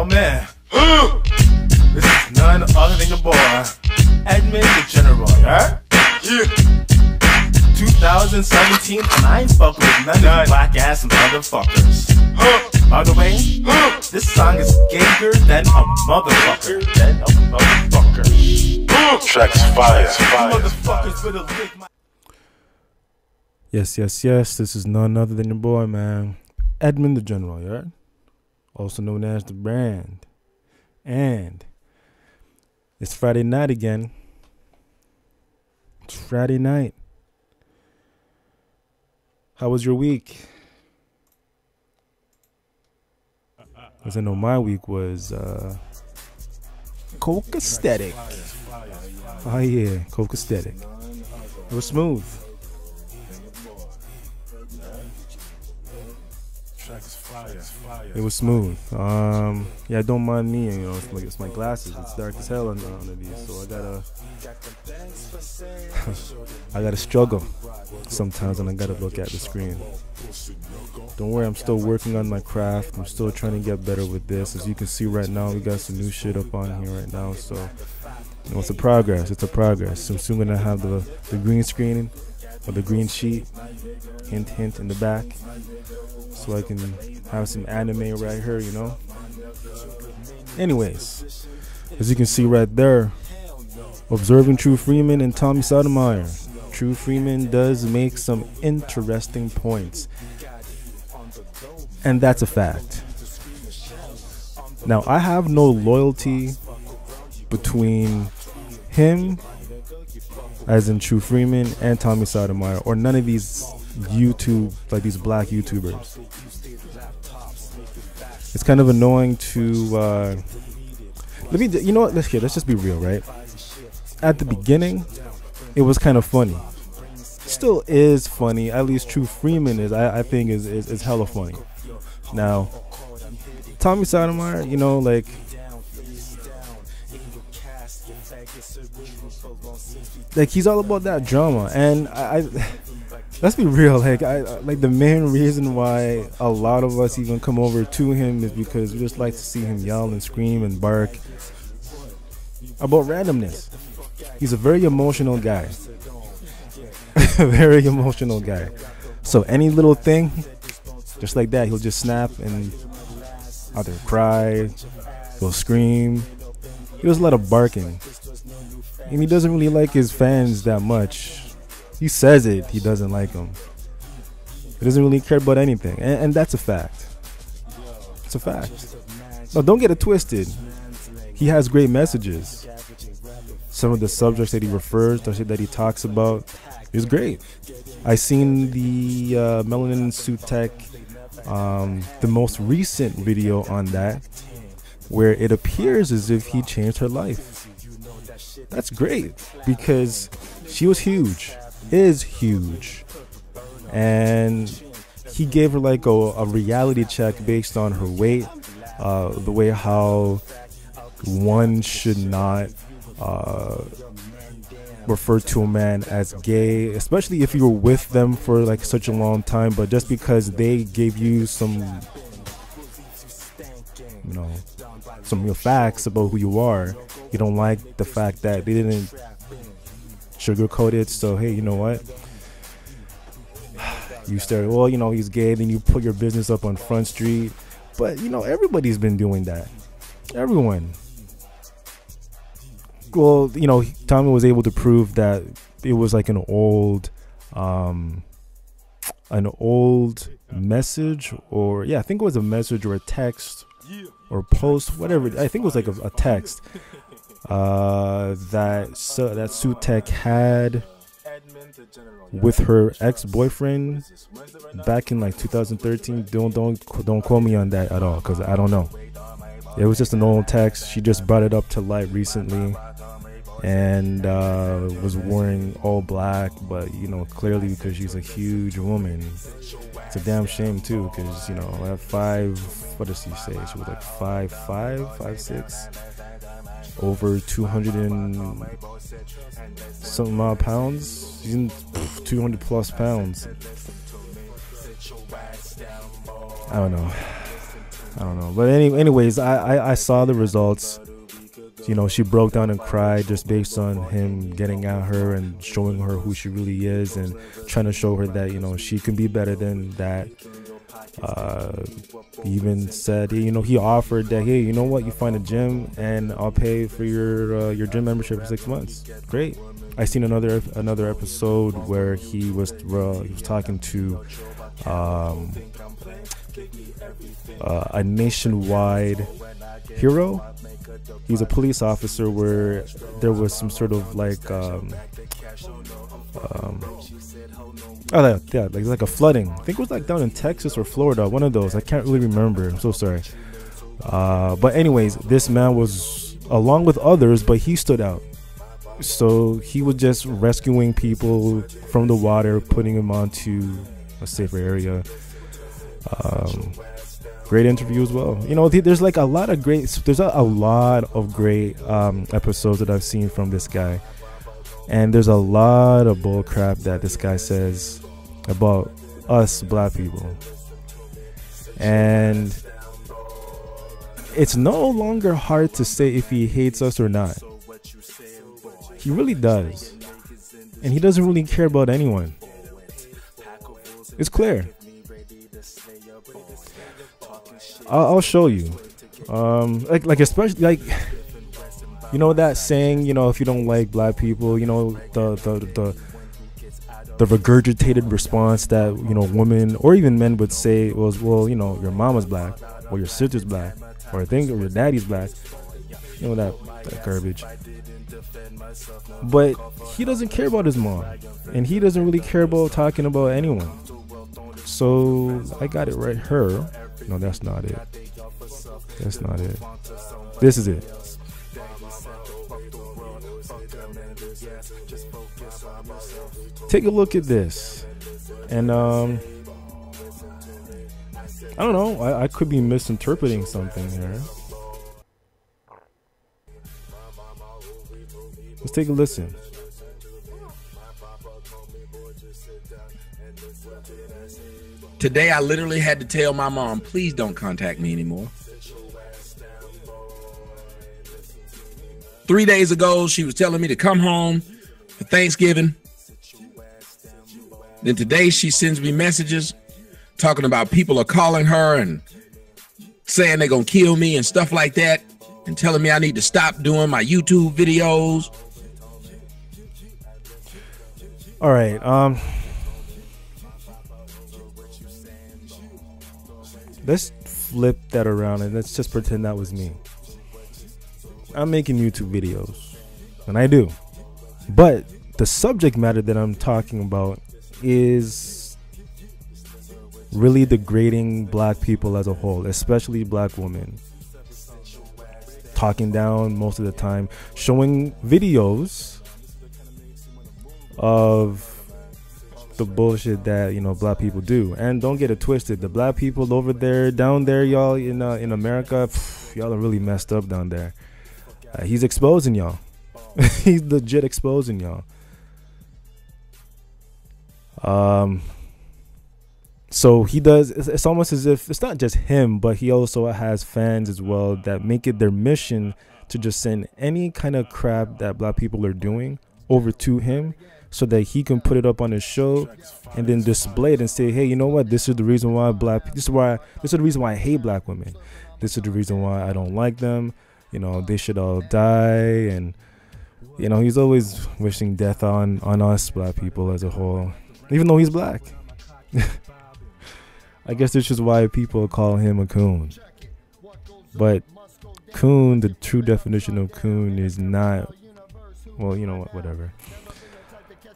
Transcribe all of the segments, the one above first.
man. This is none other than your boy, Edmund DaGeneral, yeah? Yeah. 2017, and I ain't fucking with none of you black ass motherfuckers. By the way, this song is gayer than a motherfucker. Tracks fire. Motherfuckers better lick my... Yes. This is none other than your boy, man, Edmund DaGeneral, yeah? Also known as The Brand. And it's Friday night again. It's Friday night. How was your week? Because I know my week was coke-aesthetic. Oh yeah, coke-aesthetic. It was smooth. It was smooth. Yeah, don't mind me. You know, it's my glasses. It's dark as hell under these, so I gotta struggle sometimes, and I gotta look at the screen. Don't worry, I'm still working on my craft. I'm still trying to get better with this. As you can see right now, we got some new shit up on here right now. So, you know, it's a progress. It's a progress. So I'm soon gonna have the green screen or the green sheet, hint in the back, so I can have some anime right here, you know. Anyways, as you can see right there, observing True Freeman and Tommy Sotomayor. True Freeman does make some interesting points, and that's a fact. Now, I have no loyalty between him, as in True Freeman, and Tommy Sotomayor, or none of these YouTube, like these black YouTubers. It's kind of annoying to you know what, let's just be real, right? At the beginning, it was kind of funny. Still is funny. At least True Freeman is, I think is hella funny. Now, Tommy Sotomayor, you know, like, he's all about that drama, and I let's be real, like the main reason why a lot of us even come over to him is because we just like to see him yell and scream and bark about randomness. He's a very emotional guy. A very emotional guy. So any little thing, just like that, he'll just snap and either cry, he'll scream. He does a lot of barking. And he doesn't really like his fans that much. He says it, he doesn't like them. He doesn't really care about anything. And that's a fact. It's a fact. Now, don't get it twisted. He has great messages. Some of the subjects that he refers to, that he talks about, is great. I seen the Melanin Suit Tech, the most recent video on that, where it appears as if he changed her life. That's great, because she was huge, is huge, and he gave her like a reality check based on her weight, the way how one should not refer to a man as gay, especially if you were with them for like such a long time, but just because they gave you some, you know, some real facts about who you are, you don't like the fact that they didn't sugarcoat it. So hey, you know what, you start, well, you know, he's gay, then you put your business up on Front Street. But you know, everybody's been doing that. Everyone. Well, you know, Tommy was able to prove that it was like an old message, or yeah, I think it was a message or a text or post, whatever. I think it was like a text that Suit Tech had with her ex-boyfriend back in like 2013. Don't quote me on that at all, because I don't know. It was just an old text. She just brought it up to light recently, and was wearing all black, but you know, clearly because she's a huge woman. It's a damn shame too, because you know, at 5, what does she say? She was like 5'5", 5'6", over 200 and some odd pounds. She's in 200 plus pounds. I don't know. I don't know. But anyways, I saw the results. You know, she broke down and cried just based on him getting at her and showing her who she really is and trying to show her that, you know, she can be better than that. He even said, you know, he offered that, hey, you know what, you find a gym and I'll pay for your gym membership for 6 months. Great. I seen another episode where he was talking to a nationwide hero. He's a police officer where there was some sort of like like a flooding. I think it was like down in Texas or Florida, one of those. I can't really remember. I'm so sorry. But anyways, this man was along with others, but he stood out. So he was just rescuing people from the water, putting them onto a safer area. Great interview as well. You know, there's like a lot of great episodes that I've seen from this guy, and there's a lot of bull crap that this guy says about us black people, and it's no longer hard to say if he hates us or not. He really does, and he doesn't really care about anyone. It's clear. I'll show you. Like especially like, you know that saying, you know, if you don't like black people, you know, the regurgitated response that, you know, women or even men would say was, well, you know, your mama's black, or your sister's black, or I think your daddy's black. You know, that garbage. But he doesn't care about his mom, and he doesn't really care about talking about anyone. So I got it right here. No, that's not it. That's not it. This is it. Take a look at this. And I don't know, I could be misinterpreting something here. Let's take a listen. Today, I literally had to tell my mom, please don't contact me anymore. 3 days ago, she was telling me to come home for Thanksgiving. Then today, she sends me messages talking about people are calling her and saying they're going to kill me and stuff like that, and telling me I need to stop doing my YouTube videos. All right. Let's flip that around and let's just pretend that was me. I'm making YouTube videos, and I do. But the subject matter that I'm talking about is really degrading black people as a whole, especially black women. Talking down most of the time, showing videos of the bullshit that, you know, black people do. And don't get it twisted, the black people over there, down there, y'all in America, y'all are really messed up down there. He's exposing y'all. He's legit exposing y'all. So he does, it's almost as if it's not just him, but he also has fans as well that make it their mission to just send any kind of crap that black people are doing over to him, so that he can put it up on his show and then display it and say, hey, you know what, this is the reason why this is the reason why I hate black women. This is the reason why I don't like them. You know, they should all die. And, you know, he's always wishing death on us black people as a whole, even though he's black. I guess this is why people call him a coon. But coon, the true definition of coon is not, well, you know what, whatever.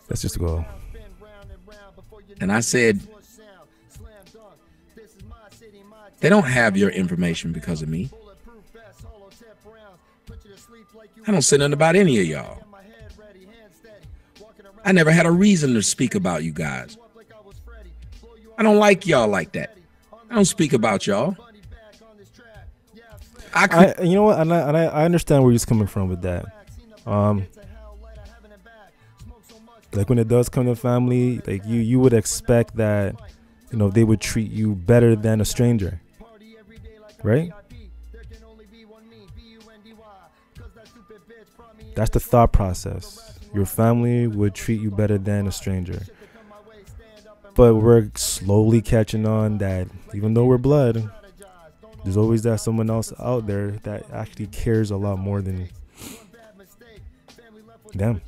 Let's just go. And I said, they don't have your information because of me. I don't say nothing about any of y'all. I never had a reason to speak about you guys. I don't like y'all like that. I don't speak about y'all. You know what? And I understand where he's coming from with that. Like when it does come to family, like you would expect that, you know, they would treat you better than a stranger. right? That's the thought process. Your family would treat you better than a stranger. But we're slowly catching on that even though we're blood, there's always that someone else out there that actually cares a lot more than them.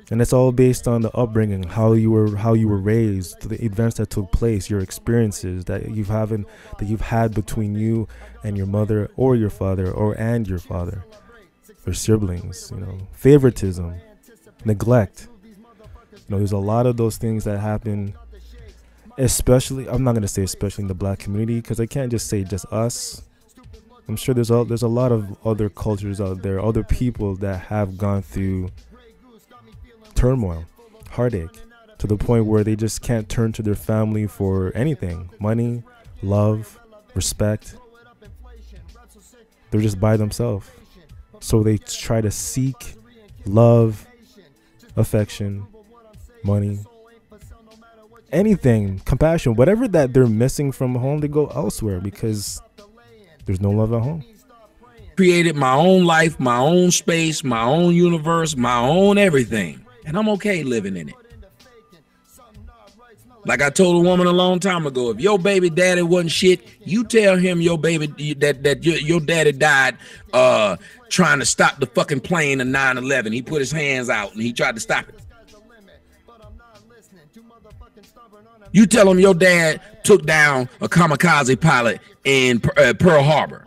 And it's all based on the upbringing, how you were raised, the events that took place, your experiences that you've had between you and your mother or your father and your father, or siblings, favoritism, neglect. There's a lot of those things that happen, especially, I'm not going to say especially in the black community, because I can't just say just us. I'm sure there's a lot of other cultures out there, other people that have gone through turmoil, heartache, to the point where they just can't turn to their family for anything, money, love, respect. They're just by themselves. So they try to seek love, affection, money, anything, compassion, whatever that they're missing from home, they go elsewhere because there's no love at home. Created my own life, my own space, my own universe, my own everything. And I'm okay living in it. Like I told a woman a long time ago, if your baby daddy wasn't shit, you tell him your baby that your daddy died trying to stop the fucking plane in 9/11. He put his hands out and he tried to stop it. You tell him your dad took down a kamikaze pilot in Pearl Harbor.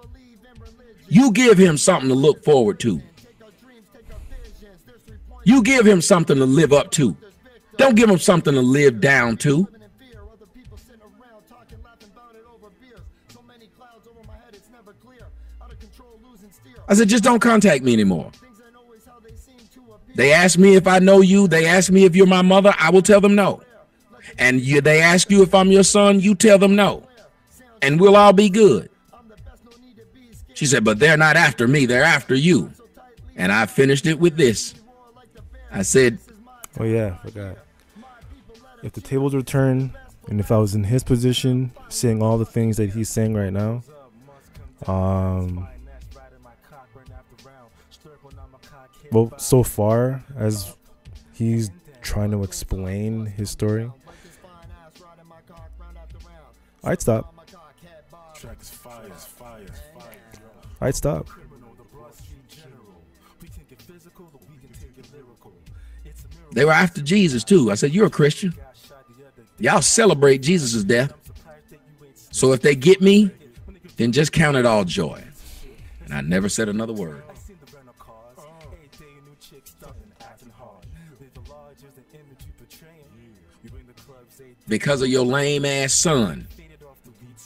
You give him something to look forward to. You give him something to live up to. Don't give him something to live down to. I said, just don't contact me anymore. They ask me if I know you. They ask me if you're my mother. I will tell them no. And they ask you if I'm your son. You tell them no. And we'll all be good. She said, but they're not after me. They're after you. And I finished it with this. I said, oh yeah, I forgot. If the tables were turned, and if I was in his position, saying all the things that he's saying right now, well, so far as he's trying to explain his story, I'd stop. I'd stop. They were after Jesus too. I said, you're a Christian. Y'all celebrate Jesus' death. So if they get me, then just count it all joy. And I never said another word. Because of your lame ass son.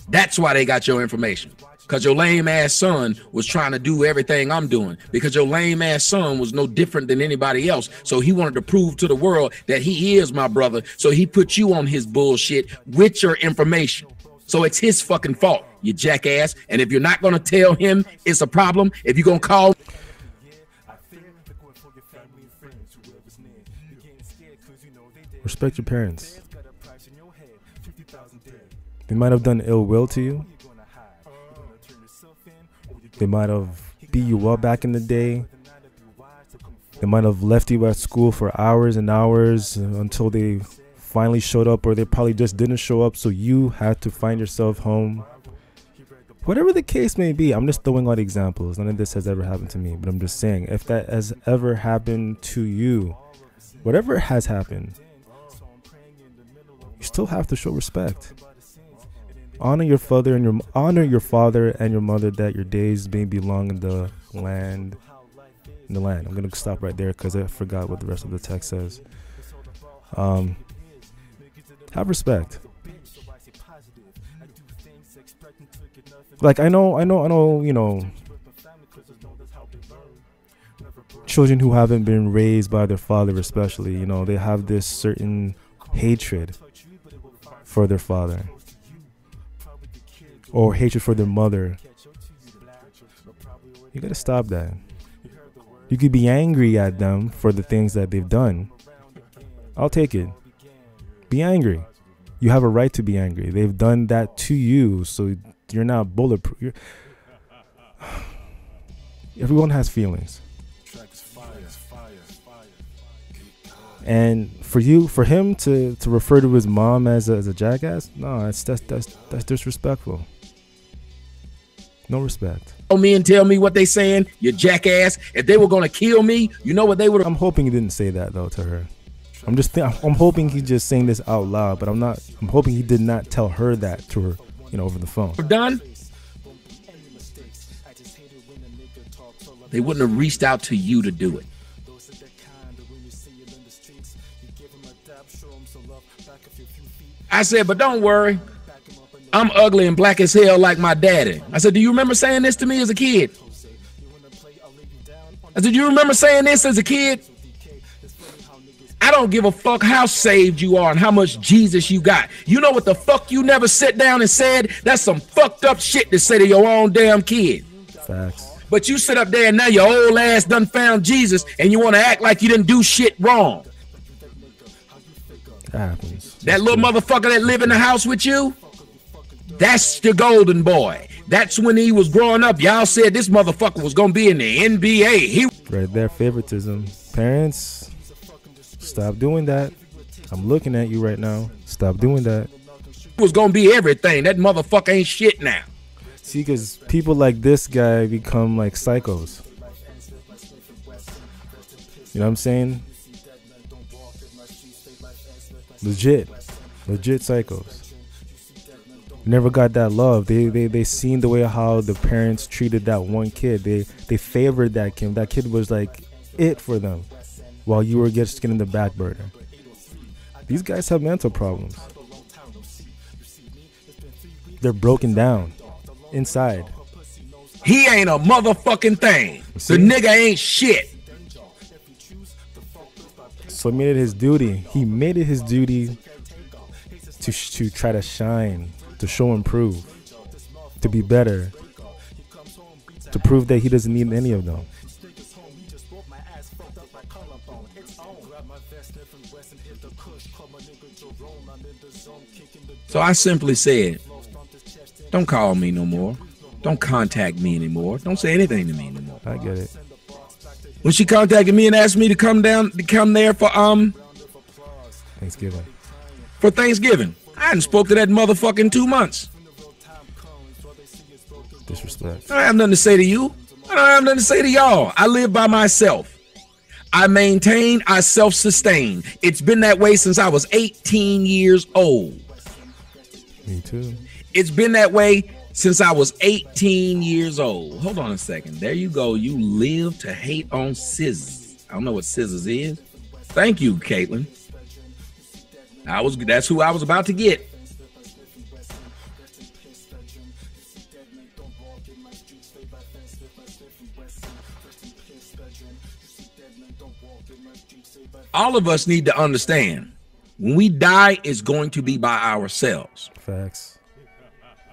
That's why they got your information. Because your lame ass son was trying to do everything I'm doing. Because your lame ass son was no different than anybody else. So he wanted to prove to the world that he is my brother. So he put you on his bullshit with your information. So it's his fucking fault, you jackass. And if you're not going to tell him it's a problem, if you're going to call. Respect your parents. They might have done ill will to you. They might have beat you up back in the day. They might have left you at school for hours and hours until they finally showed up, or they probably just didn't show up, so you had to find yourself home. Whatever the case may be, I'm just throwing out examples. None of this has ever happened to me, but I'm just saying, if that has ever happened to you, whatever has happened, you still have to show respect. Honor your father and your mother, that your days may belong in the land. I'm gonna stop right there because I forgot what the rest of the text says. Have respect. Like I know, children who haven't been raised by their father, especially, they have this certain hatred for their father. Or hatred for their mother. You gotta stop that. You could be angry at them for the things that they've done. I'll take it. Be angry. You have a right to be angry. They've done that to you, so You're not bulletproof. Everyone has feelings. And for him to refer to his mom as a jackass, no, that's disrespectful. No respect. Me and tell me what they saying, you jackass. If they were gonna kill me, you know what they would. I'm hoping he didn't say that though to her. I'm hoping he's just saying this out loud, but I'm hoping he did not tell her that to her, over the phone. Done. They wouldn't have reached out to you to do it. I said, but don't worry. I'm ugly and black as hell like my daddy. I said, do you remember saying this to me as a kid? I said, do you remember saying this as a kid? I don't give a fuck how saved you are and how much Jesus you got. You know what the fuck you never sat down and said? That's some fucked up shit to say to your own damn kid. Facts. But you sit up there and now your old ass done found Jesus and you want to act like you didn't do shit wrong. That happens. That little motherfucker that live in the house with you, that's the golden boy. That's when he was growing up. Y'all said this motherfucker was going to be in the NBA. Right there, favoritism. Parents, stop doing that. I'm looking at you right now. Stop doing that. He was going to be everything. That motherfucker ain't shit now. See, because people like this guy become like psychos. You know what I'm saying? Legit psychos. Never got that love. They seen the way how the parents treated that one kid. They favored that kid. That kid was like it for them, while you were just getting the back burner. These guys have mental problems. They're broken down inside. He ain't a motherfucking thing. The nigga ain't shit. So he made it his duty. He made it his duty to try to shine, to show and prove, to be better, to prove that he doesn't need any of them. So I simply said, don't call me no more. Don't contact me anymore. Don't say anything to me anymore. I get it. When she contacted me and asked me to come there for Thanksgiving. For Thanksgiving, I hadn't spoke to that motherfucker in 2 months. Disrespect. I don't have nothing to say to you. I don't have nothing to say to y'all. I live by myself. I maintain, I self-sustain. It's been that way since I was 18 years old. Me too. It's been that way since I was 18 years old. Hold on a second. There you go. You live to hate on scissors. I don't know what scissors is. Thank you, Caitlin. That's who I was about to get. All of us need to understand, when we die, it's going to be by ourselves. Facts.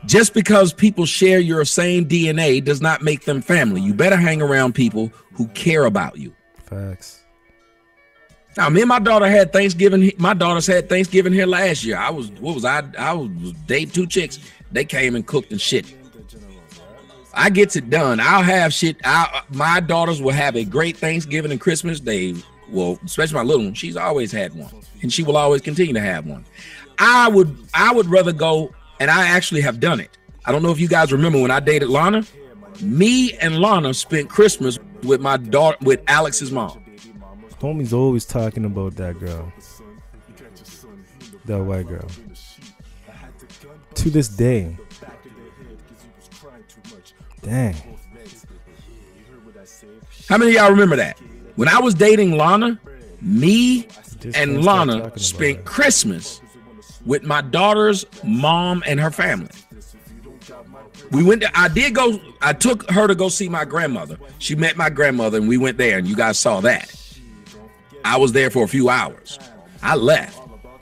Just because people share your same DNA does not make them family. You better hang around people who care about you. Facts. Now, me and my daughter had Thanksgiving. My daughters had Thanksgiving here last year. I was dating 2 chicks. They came and cooked and shit. I gets it done. I'll have shit. My daughters will have a great Thanksgiving and Christmas Day. Well, especially my little one. She's always had one, and she will always continue to have one. I would rather go, and I actually have done it. I don't know if you guys remember when I dated Lana. Me and Lana spent Christmas with my daughter, with Alex's mom. Homie's always talking about that girl, that white girl. To this day. Dang. How many of y'all remember that? When I was dating Lana, me and Lana spent Christmas with my daughter's mom and her family. We went to, I took her to go see my grandmother. She met my grandmother and we went there, and you guys saw that. I was there for a few hours. I left.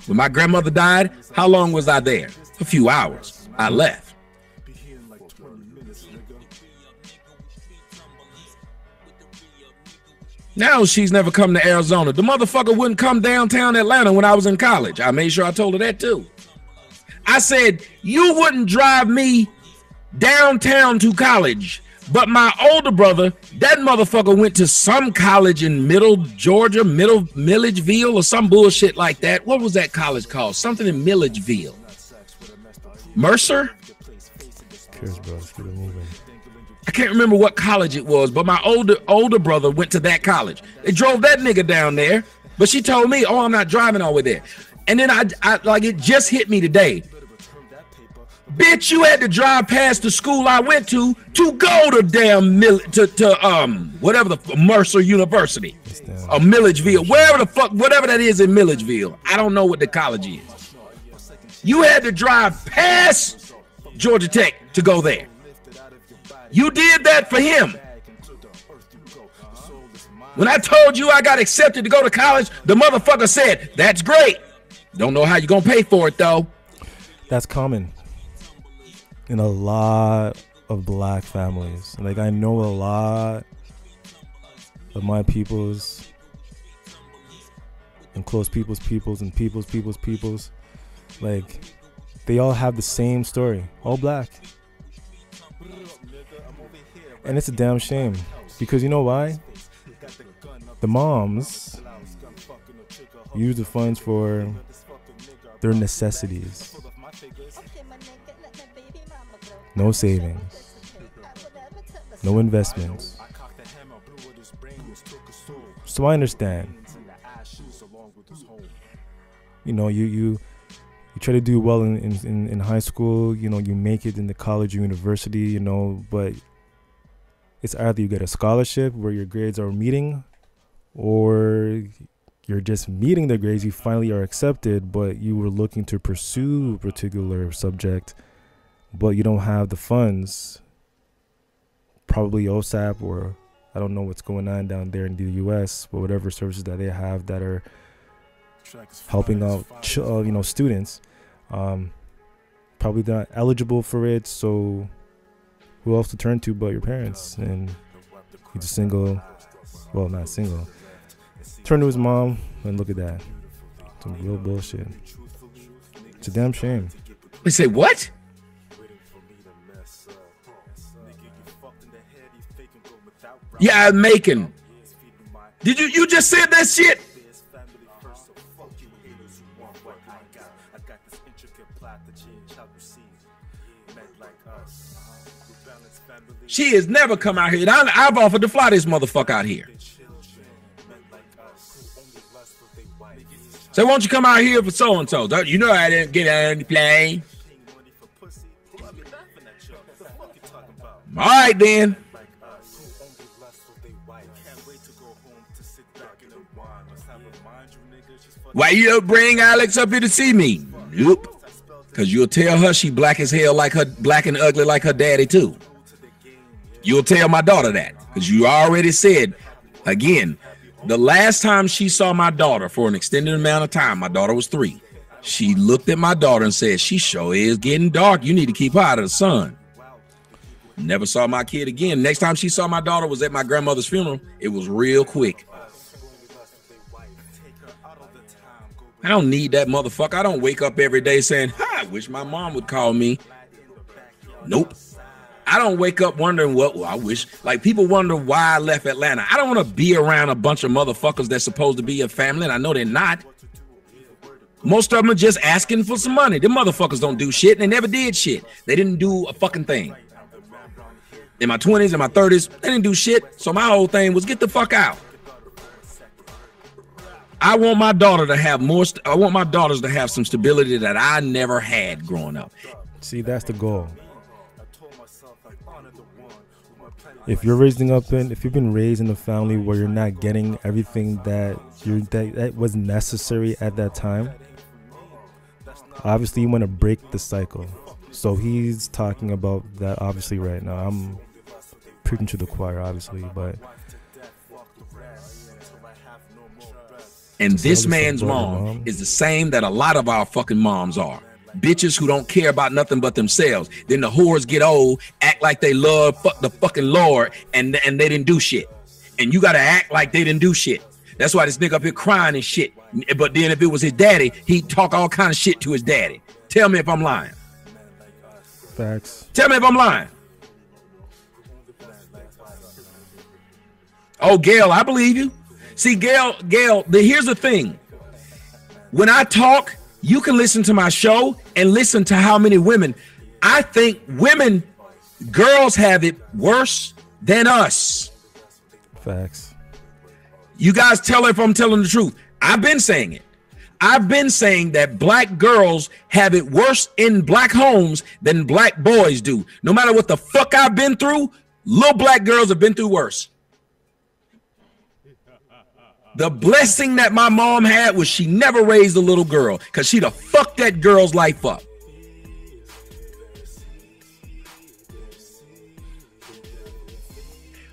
When my grandmother died, how long was I there? A few hours. I left. Now she's never come to Arizona. The motherfucker wouldn't come downtown Atlanta when I was in college. I made sure I told her that too. I said, you wouldn't drive me downtown to college. But my older brother, that motherfucker went to some college in Middle Georgia, Milledgeville or some bullshit like that. What was that college called? Something in Milledgeville. Mercer? I can't remember what college it was, but my older brother went to that college. They drove that nigga down there, but she told me, oh, I'm not driving all the way there. And then I like, it just hit me today. Bitch, you had to drive past the school I went to go to damn whatever the Mercer University or Milledgeville, wherever the fuck, whatever that is in Milledgeville. I don't know what the college is. You had to drive past Georgia Tech to go there. You did that for him. When I told you I got accepted to go to college, the motherfucker said, that's great. Don't know how you're gonna pay for it though. That's common in a lot of black families. Like, I know a lot of my peoples and close people's and people's, like, they all have the same story, all black. And it's a damn shame, because you know why? The moms use the funds for their necessities. No savings, no investments. So I understand. You know, you try to do well in high school, you know, you make it in the college or university, you know, but it's either you get a scholarship where your grades are meeting, or you're just meeting the grades, you finally are accepted, but you were looking to pursue a particular subject, but you don't have the funds, probably OSAP, or I don't know what's going on down there in the US, but whatever services that they have that are helping out you know, students, probably not eligible for it. So who else to turn to but your parents? And he's a single, well, not single, turn to his mom, and look at that, some real bullshit. It's a damn shame. We say what? Yeah, I'm making. Did you just said that shit? She has never come out here. I've offered to fly this motherfucker out here. So won't you come out here for so-and-so? You know I didn't get on the plane. All right, then. Why you don't bring Alex up here to see me? Nope. Because you'll tell her she black as hell, like her, black and ugly like her daddy too. You'll tell my daughter that, because you already said, again, the last time she saw my daughter for an extended amount of time, my daughter was 3. She looked at my daughter and said, she sure is getting dark. You need to keep her out of the sun. Never saw my kid again. Next time she saw my daughter was at my grandmother's funeral. It was real quick. I don't need that motherfucker. I don't wake up every day saying, I wish my mom would call me. Nope. I don't wake up wondering what, well, I wish, like people wonder why I left Atlanta. I don't want to be around a bunch of motherfuckers that's supposed to be your family, and I know they're not. Most of them are just asking for some money. Them motherfuckers don't do shit, and they never did shit. They didn't do a fucking thing. In my 20s and my 30s, they didn't do shit, so my whole thing was get the fuck out. I want my daughter to have more, I want my daughters to have some stability that I never had growing up. See, that's the goal. If you're raising up in, if you've been raised in a family where you're not getting everything that that was necessary at that time, obviously you want to break the cycle. So he's talking about that obviously right now. I'm preaching to the choir, obviously, but. And this man's mom is the same that a lot of our fucking moms are. Bitches who don't care about nothing but themselves. Then the whores get old, act like they love the fucking Lord, and they didn't do shit. And you gotta act like they didn't do shit. That's why this nigga up here crying and shit. But then if it was his daddy, he'd talk all kind of shit to his daddy. Tell me if I'm lying. Facts. Tell me if I'm lying. Oh, Gail, I believe you. See, Gail, here's the thing. When I talk, you can listen to my show and listen to how many women. I think girls have it worse than us. Facts. You guys tell if I'm telling the truth. I've been saying it. I've been saying that black girls have it worse in black homes than black boys do. No matter what the fuck I've been through, little black girls have been through worse. The blessing that my mom had was she never raised a little girl, because she'd have fucked that girl's life up.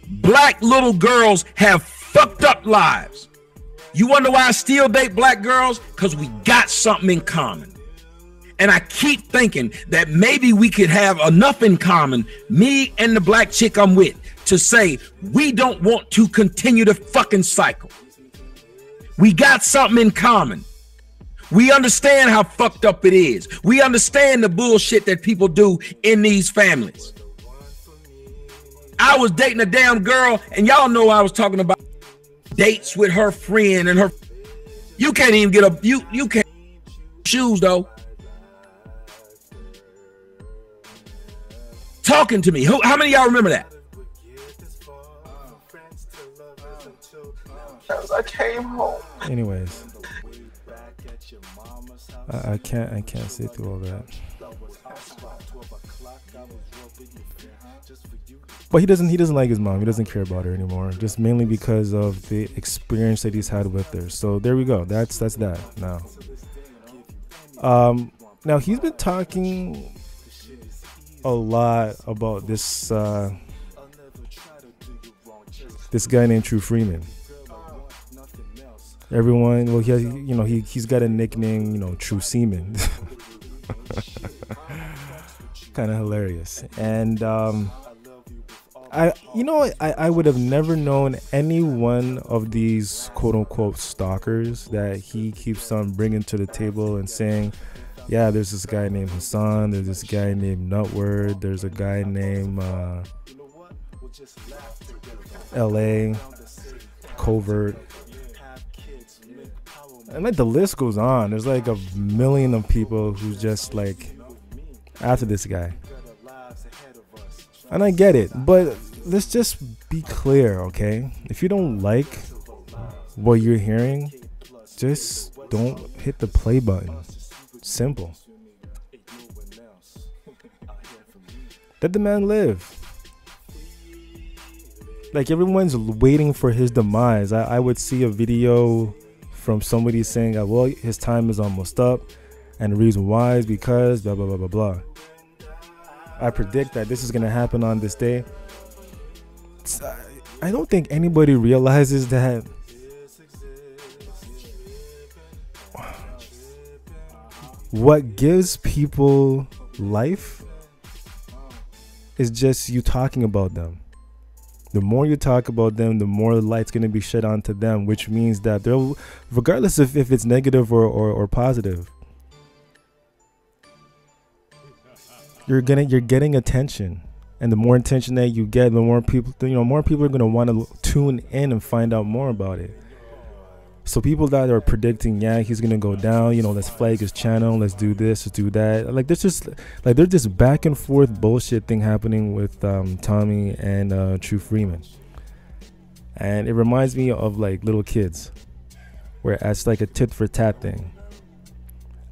Black little girls have fucked up lives. You wonder why I still date black girls? Because we got something in common. And I keep thinking that maybe we could have enough in common, me and the black chick I'm with, to say we don't want to continue the fucking cycle. We got something in common. We understand how fucked up it is. We understand the bullshit that people do in these families. I was dating a damn girl, and y'all know I was talking about dates with her friend and her. You can't even get a you can't shoes though. Talking to me. How many of y'all remember that? I came home. Anyways, I can't sit through all that. But he doesn't like his mom. He doesn't care about her anymore. Just mainly because of the experience that he's had with her. So there we go. That's that now. Now he's been talking a lot about this guy named Freeman. Everyone, well, he's got a nickname, True Seaman. Kind of hilarious. And I would have never known any one of these quote unquote stalkers that he keeps on bringing to the table and saying, yeah, there's this guy named Hassan, there's this guy named Nutword, there's a guy named LA Covert. And like the list goes on. There's like a million of people who's just like after this guy. And I get it, but let's just be clear, okay? If you don't like what you're hearing, just don't hit the play button. Simple. Let the man live. Like everyone's waiting for his demise. I would see a video from somebody saying, well, his time is almost up, and the reason why is because blah blah blah blah blah. I predict that this is gonna happen on this day. I don't think anybody realizes that what gives people life is just you talking about them. The more you talk about them, the more light's going to be shed onto them, which means that they'll, regardless of if it's negative or positive, you're getting attention. And the more attention that you get, the more people, more people are going to want to tune in and find out more about it. So people that are predicting, yeah, he's going to go down, let's flag his channel, let's do this, let's do that. Like there's this back and forth bullshit thing happening with Tommy and True Freeman. And it reminds me of like little kids, where it's like a tit for tat thing.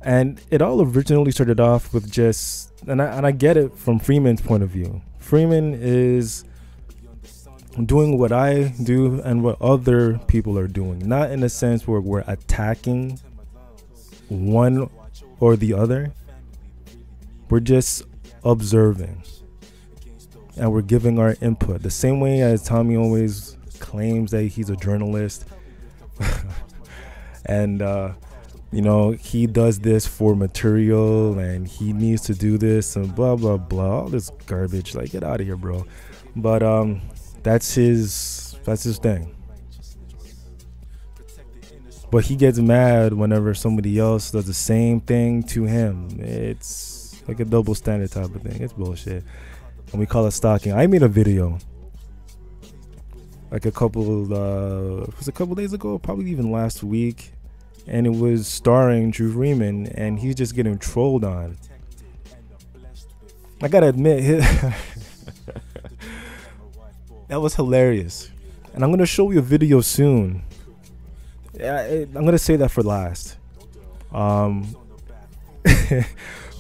And it all originally started off with just, and I get it from Freeman's point of view. Freeman is doing what I do and what other people are doing, not in a sense where we're attacking one or the other. We're just observing and we're giving our input, the same way as Tommy always claims that he's a journalist and he does this for material and he needs to do this and blah blah blah, all this garbage. Like, get out of here, bro. But that's his thing. But he gets mad whenever somebody else does the same thing to him. It's like a double standard type of thing. It's bullshit. And we call it stalking. I made a video like a couple days ago, probably even last week, and it was starring Drew Freeman, and he's just getting trolled on. I gotta admit, that was hilarious. And I'm gonna show you a video soon. I'm gonna say that for last.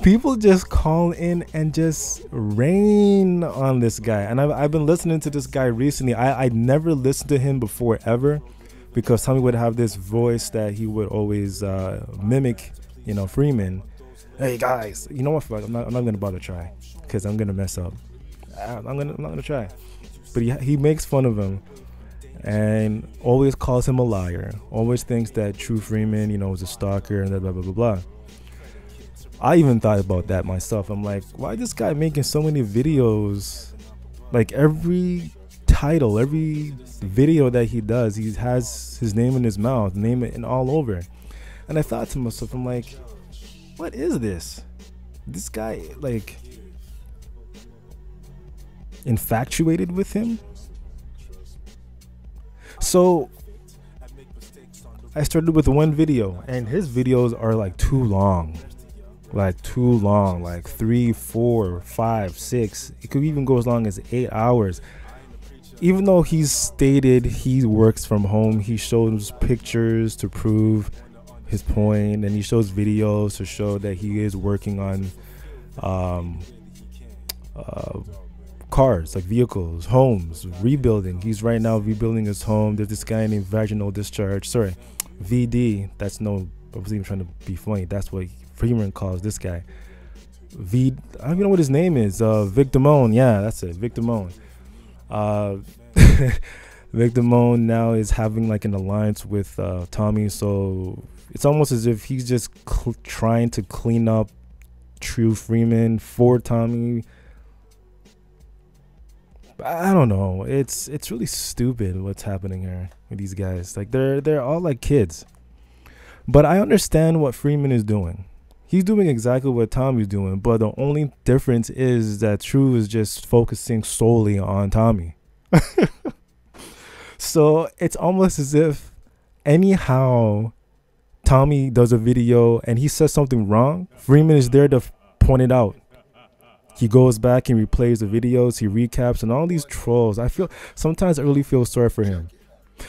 People just call in and just rain on this guy, and I've been listening to this guy recently. I never listened to him before ever, because Tommy would have this voice that he would always mimic, you know, Freeman. Hey guys, you know what? Fuck, I'm not gonna bother try, because I'm gonna mess up. I'm not gonna try. But he makes fun of him, and always calls him a liar. Always thinks that True Freeman, you know, is a stalker and blah blah blah blah. I even thought about that myself. I'm like, why this guy making so many videos? Like every title, every video that he does, he has his name in his mouth, name it and all over. And I thought to myself, I'm like, what is this? This guy like infatuated with him? So I started with one video, and his videos are like too long. Like 3, 4, 5, 6. It could even go as long as 8 hours. Even though he's stated he works from home, he shows pictures to prove his point, and he shows videos to show that he is working on cars, like vehicles, homes, rebuilding. He's right now rebuilding his home. There's this guy named Vaginal Discharge, sorry, VD. That's no, I wasn't even trying to be funny. That's what Freeman calls this guy. I don't even know what his name is. Vic Damone. Yeah, that's it. Vic Damone. Vic Damone now is having like an alliance with Tommy. So it's almost as if he's just trying to clean up True Freeman for Tommy. I don't know. It's really stupid what's happening here with these guys. Like they're all like kids. But I understand what Freeman is doing. He's doing exactly what Tommy's doing, but the only difference is that True is just focusing solely on Tommy. So it's almost as if anyhow Tommy does a video and he says something wrong, Freeman is there to point it out. He goes back and replays the videos, he recaps, and all these trolls. Sometimes I really feel sorry for him.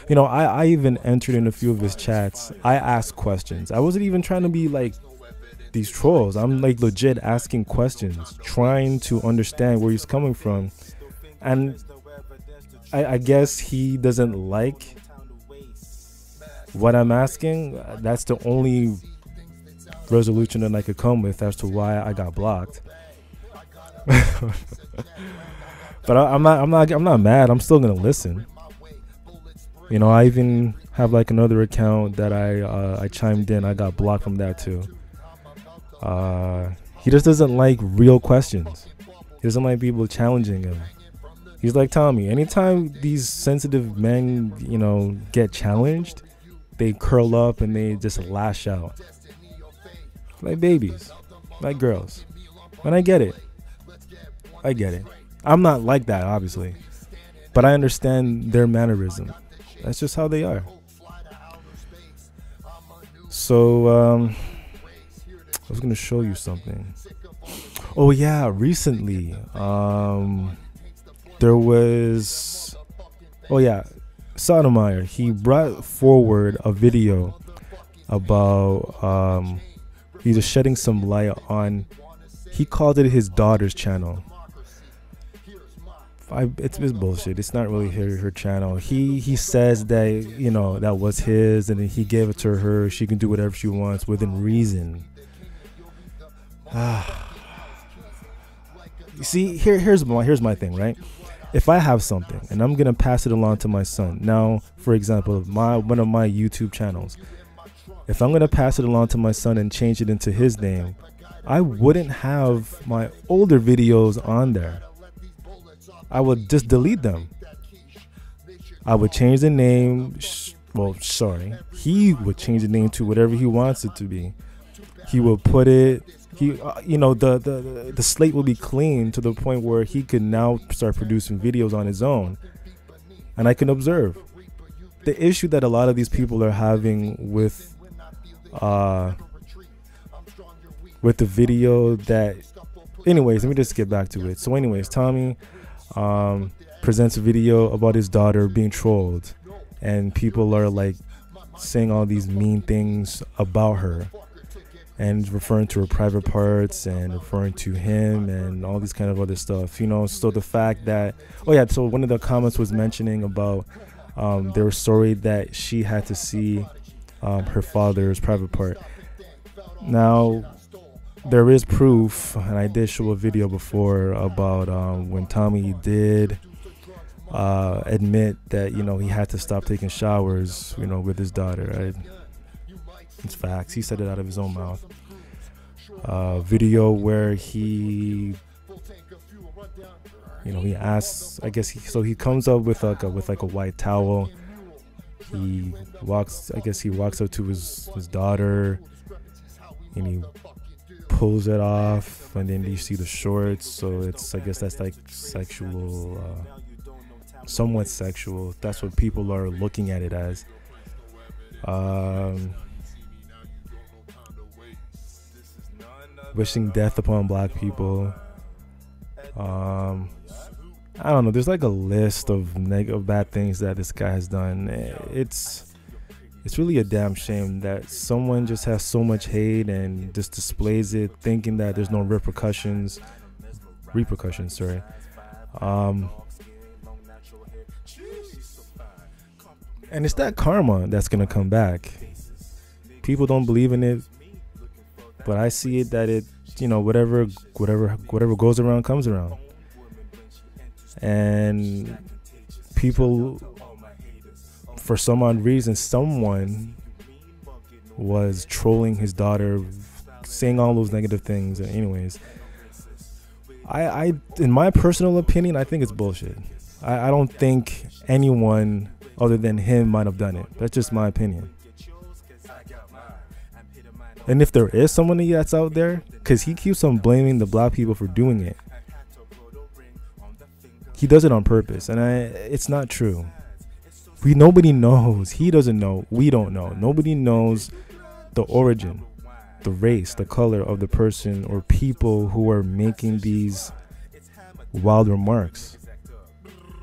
You know, I even entered in a few of his chats. I asked questions. I wasn't even trying to be like these trolls. I'm like legit asking questions, trying to understand where he's coming from. And I guess he doesn't like what I'm asking. That's the only resolution that I could come with as to why I got blocked. But I'm not mad. I'm still gonna listen. You know, I even have like another account that I chimed in. I got blocked from that too. He just doesn't like real questions. He doesn't like people challenging him. He's like Tommy. Anytime these sensitive men, you know, get challenged, they curl up and they just lash out. Like babies, like girls. And I get it. I'm not like that, obviously. But I understand their mannerism. That's just how they are. So, I was going to show you something. Oh, yeah. Recently, there was... Oh, yeah. Sotomayor. He brought forward a video about... he's just shedding some light on... He called it his daughter's channel. It's bullshit. It's not really her channel. He says that, you know, that was his, and then he gave it to her. She can do whatever she wants within reason. You see, here's my thing, right? If I have something and I'm gonna pass it along to my son, now, for example, one of my YouTube channels, if I'm gonna pass it along to my son and change it into his name, I wouldn't have my older videos on there. I would just delete them. I would change the name. He would change the name to whatever he wants it to be. He will put it he, you know, the slate will be clean to the point where he could now start producing videos on his own. And I can observe the issue that a lot of these people are having with the video that, anyways, let me just get back to it. So anyways, Tommy presents a video about his daughter being trolled, and people are like saying all these mean things about her and referring to her private parts and referring to him and all these kind of other stuff, you know. So the fact that, oh yeah, so one of the comments was mentioning about they were sorry that she had to see her father's private part. Now there is proof, and I did show a video before about when Tommy did admit that, you know, he had to stop taking showers, you know, with his daughter. It's facts. He said it out of his own mouth. Video where he, you know, he asks, I guess he comes up with like a white towel. He walks, I guess he walks up to his daughter, and he pulls it off, and then you see the shorts. So it's, I guess that's like sexual, somewhat sexual. That's what people are looking at it as. Wishing death upon black people. I don't know. There's like a list of bad things that this guy has done. It's really a damn shame that someone just has so much hate and just displays it, thinking that there's no repercussions. Sorry. And it's that karma that's gonna come back. People don't believe in it, but I see it that it, you know, whatever goes around comes around. And people, for some odd reason, someone was trolling his daughter, saying all those negative things. And anyways, I in my personal opinion, I think it's bullshit. I don't think anyone other than him might have done it. That's just my opinion. And if there is someone that's out there, because he keeps on blaming the black people for doing it, he does it on purpose, and it's not true. Nobody knows. He doesn't know. We don't know. Nobody knows the origin, the race, the color of the person or people who are making these wild remarks.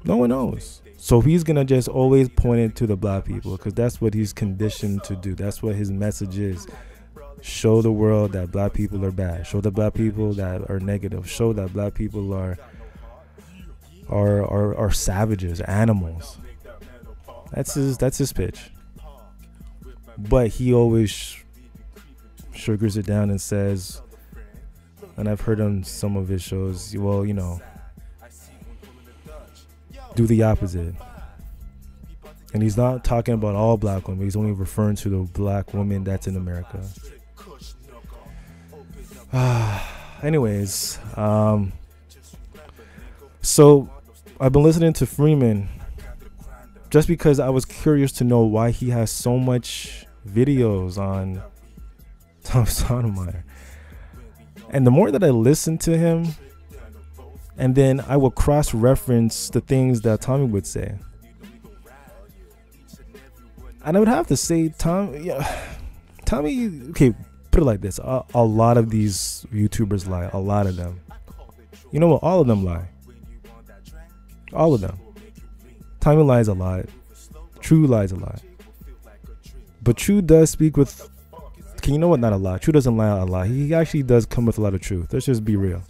No one knows. So he's gonna just always point it to the black people, because that's what he's conditioned to do. That's what his message is. Show the world that black people are bad. Show the black people that are negative. Show that black people are savages, animals. That's his pitch. But he always sugars it down and says, and I've heard on some of his shows, well, you know, do the opposite. And he's not talking about all black women. He's only referring to the black woman that's in America. Anyways, so I've been listening to Freeman just because I was curious to know why he has so much videos on Tom Sotomayor. And the more that I listen to him, and then I will cross-reference the things that Tommy would say, and I would have to say, Tommy, okay, put it like this. A lot of these YouTubers lie. A lot of them. You know what? All of them lie. All of them. Tommy lies a lot. True lies a lot. But True does speak with... Okay, you know what? Not a lot. True doesn't lie a lot. He actually does come with a lot of truth. Let's just be real.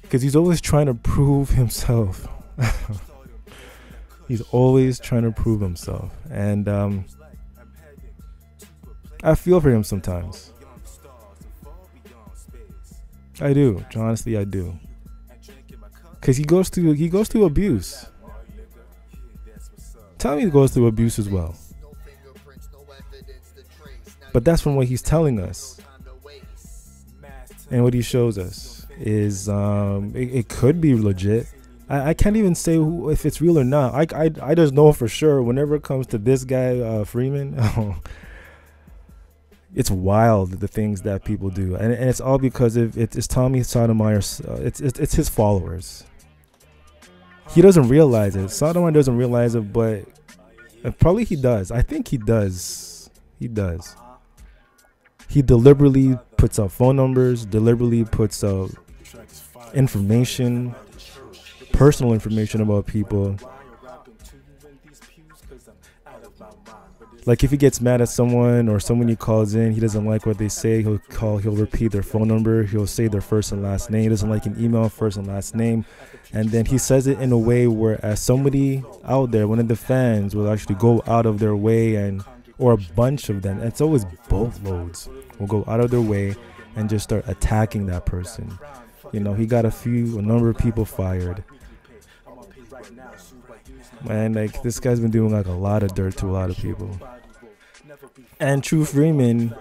Because he's always trying to prove himself. He's always trying to prove himself. And I feel for him sometimes. I do. Honestly, I do. Because he goes through abuse. Tommy goes through abuse as well. But that's from what he's telling us. And what he shows us is it could be legit. I can't even say if it's real or not. I just know for sure whenever it comes to this guy, Freeman, it's wild the things that people do, and it's all because it's Tommy Sotomayor. It's his followers. He doesn't realize it. Sotomayor doesn't realize it, but probably he does. I think he does. He does. He deliberately puts out phone numbers, deliberately puts out information, personal information about people. Like if he gets mad at someone or someone he calls in, he doesn't like what they say, he'll repeat their phone number, he'll say their first and last name. He doesn't like an email, first and last name. And then he says it in a way where as somebody out there, one of the fans will actually go out of their way or a bunch of them, it's always both loads, will go out of their way and just start attacking that person. You know, he got a number of people fired. Man, like this guy's been doing like a lot of dirt to a lot of people. And True Freeman,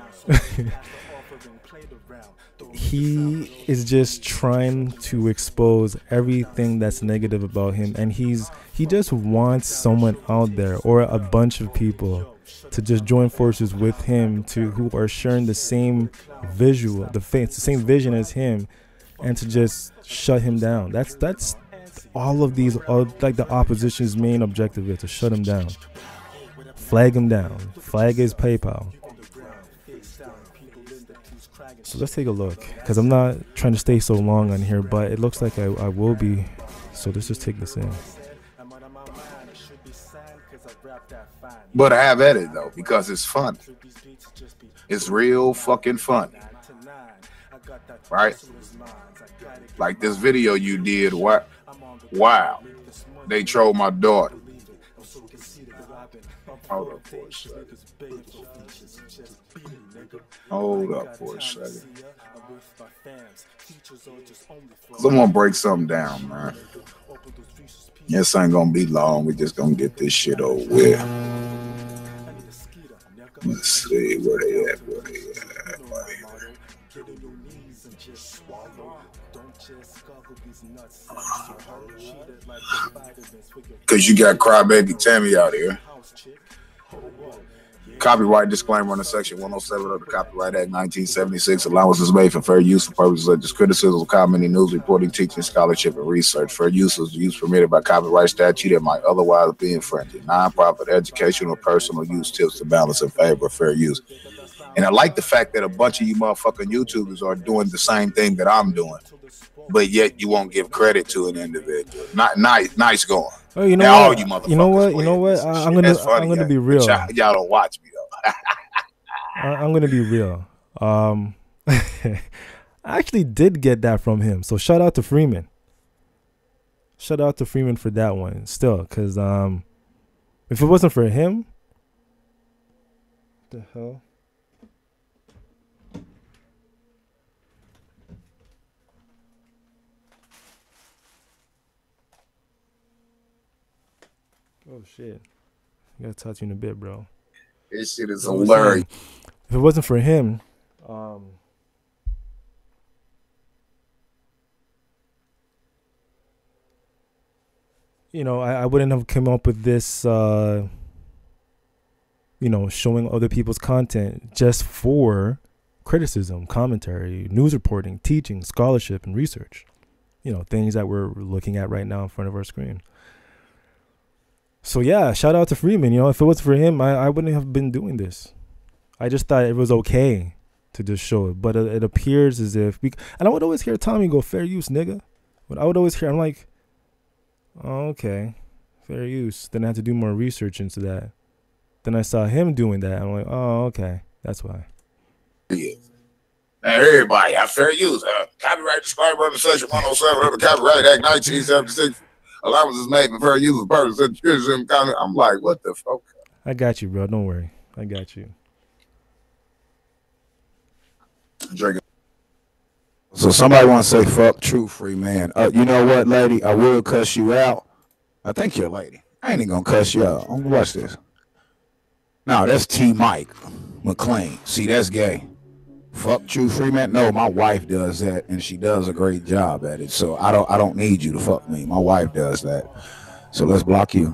he is just trying to expose everything that's negative about him, and he just wants someone out there or a bunch of people to just join forces with him who are sharing the same visual, the same vision as him, and to just shut him down. That's all of these, like the opposition's main objective is to shut him down, flag him down, flag his PayPal. So let's take a look, because I'm not trying to stay so long on here, but it looks like I will be. So let's just take this in. But I have at it though, because it's fun. It's real fucking fun, right? Like this video you did. What? Wow, they trolled my daughter. Hold up for a second. Hold up for a second. I'm gonna break something down, man. This ain't gonna be long. We just gonna get this shit over with. Let's see where they at. Because you got Crybaby Tammy out here. Copyright disclaimer under Section 107 of the Copyright Act 1976. Allowance is made for fair use for purposes such as criticism, commenting, news reporting, teaching, scholarship, and research. Fair use is use permitted by copyright statute that might otherwise be infringed. Non-profit, educational, personal use tips to balance in favor of fair use. And I like the fact that a bunch of you motherfucking YouTubers are doing the same thing that I'm doing, but yet you won't give credit to an individual. Not nice going. Oh, you know now, what? all you motherfuckers. You know what? I'm gonna be real. Y'all don't watch me though. I'm gonna be real. I actually did get that from him. So shout out to Freeman. Shout out to Freeman for that one. Still, because if it wasn't for him, what the hell? Oh shit! I gotta talk to you in a bit, bro. This shit is hilarious. If it wasn't for him, you know, I wouldn't have come up with this. You know, showing other people's content just for criticism, commentary, news reporting, teaching, scholarship, and research. You know, things that we're looking at right now in front of our screen. So yeah, shout out to Freeman. You know, if it was for him, I wouldn't have been doing this. I just thought it was okay to just show it, but it appears as if and I would always hear Tommy go, "Fair use, nigga." But I would always hear, I'm like, oh, okay, fair use. Then I had to do more research into that. Then I saw him doing that. I'm like, oh, okay, that's why. Yeah. Everybody have fair use. Copyright disclaimer under Section 107 of the Copyright Act 1976. Allowance is made for fair use of purpose such as I'm like, what the fuck? I got you, bro. Don't worry. I got you. Drinking. So somebody wants to say, fuck True Freeman. You know what, lady? I will cuss you out. I think you're a lady. I ain't even gonna cuss you out. I'm gonna watch this. No, that's T. Mike McLean. See, that's gay. Fuck True Freeman. No, my wife does that, and she does a great job at it. So I don't need you to fuck me. My wife does that. So let's block you.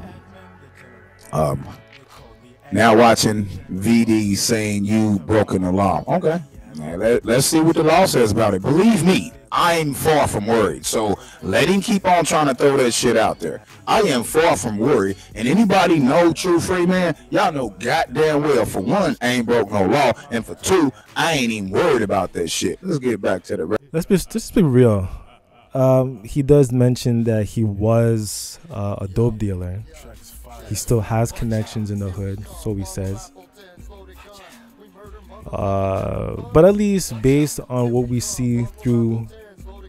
Now watching VD saying you broken the law. Okay. Now let's see what the law says about it. Believe me, I'm far from worried. So let him keep on trying to throw that shit out there. I am far from worried. And anybody know true Freeman, y'all know goddamn well, for one, I ain't broke no law. And for two, I ain't even worried about that shit. Let's get back to the... Let's be real. He does mention that he was a dope dealer. He still has connections in the hood, so he says. But at least based on what we see through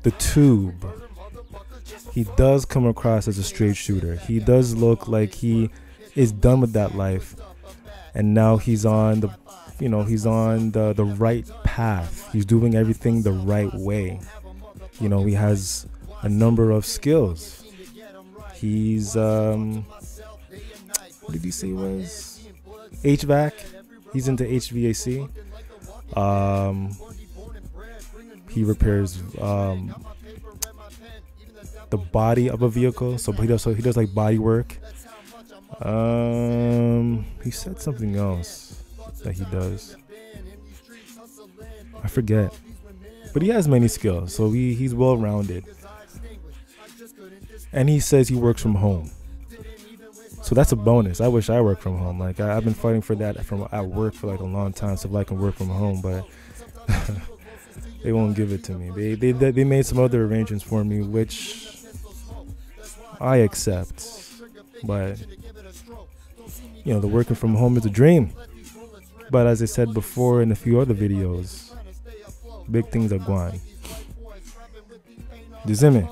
the tube, he does come across as a straight shooter. He does look like he is done with that life, and now he's on the, he's on the right path. He's doing everything the right way. He has a number of skills. He's what did he say was HVAC? He's into HVAC. He repairs the body of a vehicle, so he does like body work. He said something else that he does. I forget, but he has many skills, so he's well rounded. And he says he works from home, so that's a bonus. I wish I worked from home. Like I've been fighting for that at work for like a long time, so I can work from home, but they won't give it to me. They made some other arrangements for me, which I accept. But the working from home is a dream. But as I said before in a few other videos, big things are going. You see me?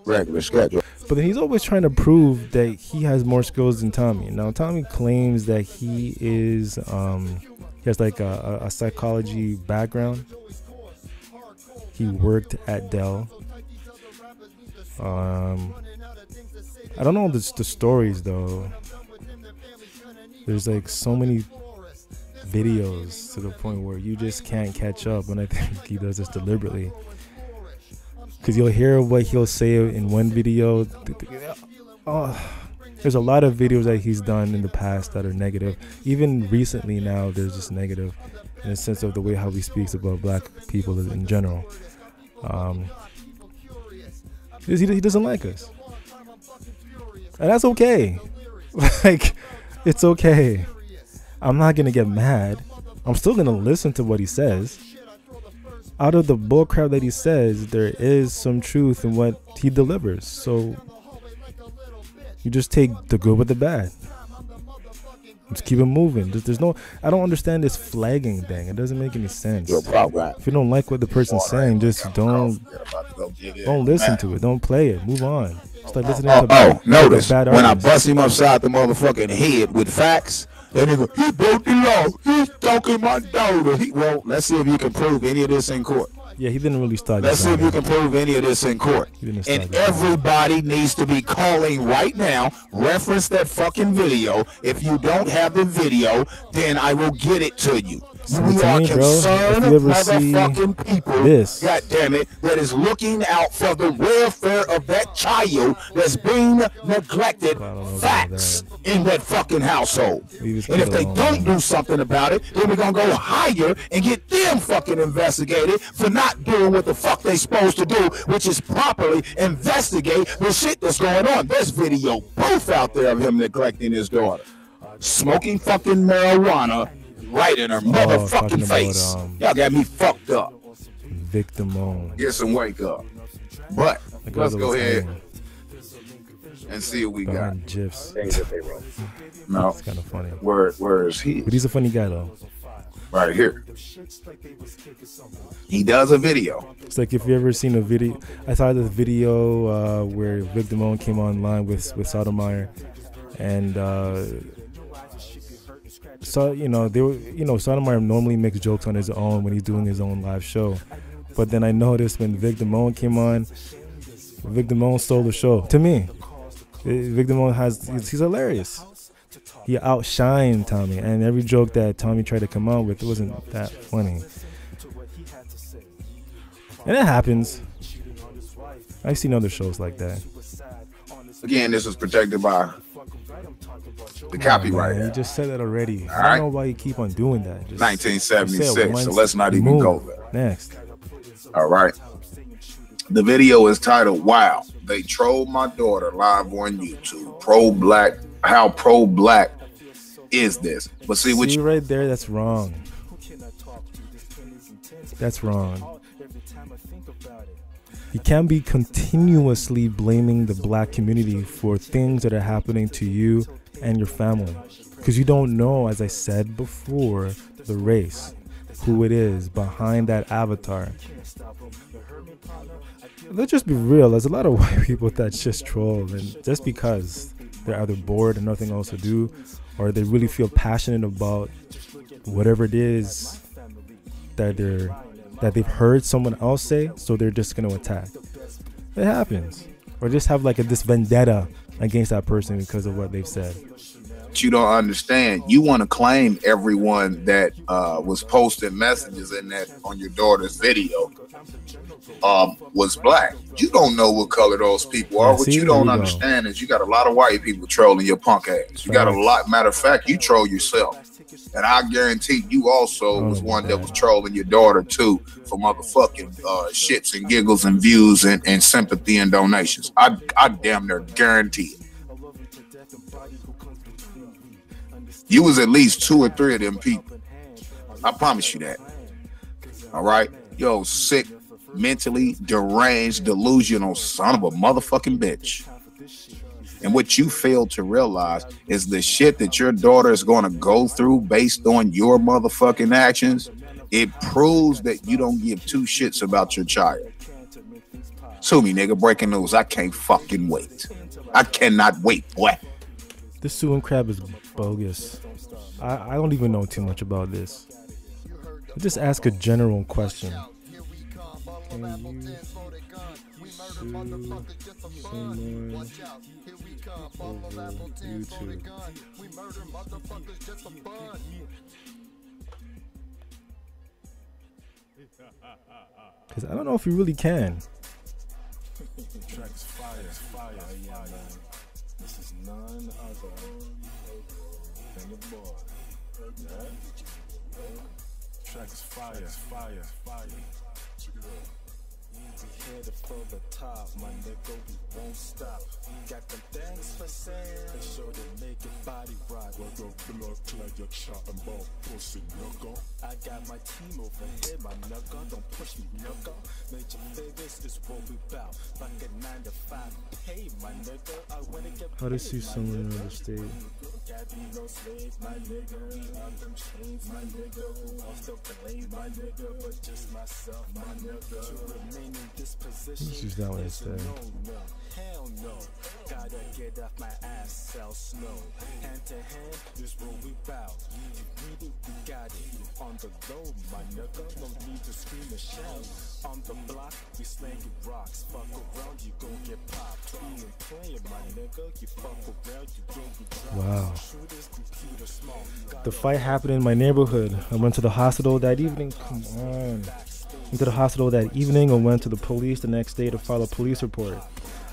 Regular schedule. But then he's always trying to prove that he has more skills than Tommy. Now Tommy claims that he is he has like a psychology background. He worked at Dell. I don't know the stories though. There's like so many videos to the point where you just can't catch up, and I think he does this deliberately. Because you'll hear what he'll say in one video. There's a lot of videos that he's done in the past that are negative. Even recently now, there's just negative in the sense of the way how he speaks about black people in general. He doesn't like us. And that's okay. Like, it's okay. I'm not going to get mad. I'm still going to listen to what he says. Out of the bullcrap that he says, there is some truth in what he delivers. So you just take the good with the bad. Just keep it moving. There's no. I don't understand this flagging thing. It doesn't make any sense. If you don't like what the person's saying, just don't listen to it. Don't play it. Move on. Start listening to notice bad when I artists. bust him upside the motherfucking head with facts. That nigga, he broke the law. He's talking my daughter. Well, let's see if you can prove any of this in court. Yeah, he didn't really start. Let's see if you can prove any of this in court. And everybody needs to be calling right now. Reference that fucking video. If you don't have the video, then I will get it to you. We are concerned motherfucking people, God damn it, that is looking out for the welfare of that child that's being neglected. Facts in that fucking household. And if they don't do something about it, then we're gonna go higher and get them fucking investigated for not doing what the fuck they supposed to do, which is properly investigate the shit that's going on. There's video proof out there of him neglecting his daughter, smoking fucking marijuana right in her motherfucking face. Y'all got me fucked up. Victim on. Get some wake up. But let's go ahead and see what we got. GIFs. No, it's kind of funny. Where is he? But he's a funny guy though. Right here. He does a video. It's like if you ever seen a video. I saw this video where Vic Damone came online with Sotomayor, and so they were, Sotomayor normally makes jokes on his own when he's doing his own live show, but then I noticed when Vic Damone came on, Vic Damone stole the show to me. Vic Damone he's hilarious. He outshined Tommy, and every joke that Tommy tried to come out with, it wasn't that funny. And it happens. I've seen other shows like that. Again, this is protected by the copyright. You just said that already. All I right. don't know why you keep on doing that. Just 1976. So let's not even move. go there. Next. All right. The video is titled "Wow, They Trolled My Daughter" live on YouTube. Pro-black. How pro-black is this? But see what right there, that's wrong. That's wrong. You can't be continuously blaming the black community for things that are happening to you and your family, because you don't know, as I said before, the race, who it is behind that avatar. Let's just be real. There's a lot of white people that just troll, and just because they're either bored and nothing else to do, or they really feel passionate about whatever it is that they've heard someone else say, so they're just going to attack. It happens. Or just have like this vendetta against that person because of what they've said. you don't understand. You want to claim everyone that was posting messages in that on your daughter's video was black. You don't know what color those people are. What you don't understand is you got a lot of white people trolling your punk ass. You got a lot. Matter of fact, you troll yourself. And I guarantee you also was one that was trolling your daughter too for motherfucking shits and giggles and views and sympathy and donations. I damn near guarantee it. You was at least 2 or 3 of them people. I promise you that. All right? Yo, sick, mentally deranged, delusional son of a motherfucking bitch. And what you fail to realize is the shit that your daughter is going to go through based on your motherfucking actions. It proves that you don't give 2 shits about your child. Sue me, nigga. Breaking news. I can't fucking wait. I cannot wait, boy. This suing crap is bogus. I don't even know too much about this. I'll just ask a general question. Can you sue someone over YouTube? Because I don't know if you really can. This is none other than the boy. Track is fire, fire, fire. We headed for the top, my nigga, we won't stop. Got them things for sale, they show they make your body rock. What go blood clot your chop and ball pussy, nigga. I got my team over here, my nigga, don't push me, nigga. Major figures is what we bout, like a 9 to 5 pay, my nigga. I wanna get how to see someone in another state. Let's use that one instead. Hell no, gotta get off my ass, sell snow. Hand to hand, this what we bout. You need it, we got it. On the low, my nigga, no need to scream and shout. On the block, we slanging rocks. Fuck around, you gon' get popped. You ain't playing, my nigga. You fuck around, you gon' get dropped. Wow. The fight happened in my neighborhood. I went to the hospital that evening. Come on. Went to the hospital that evening and went to the police the next day to file a police report.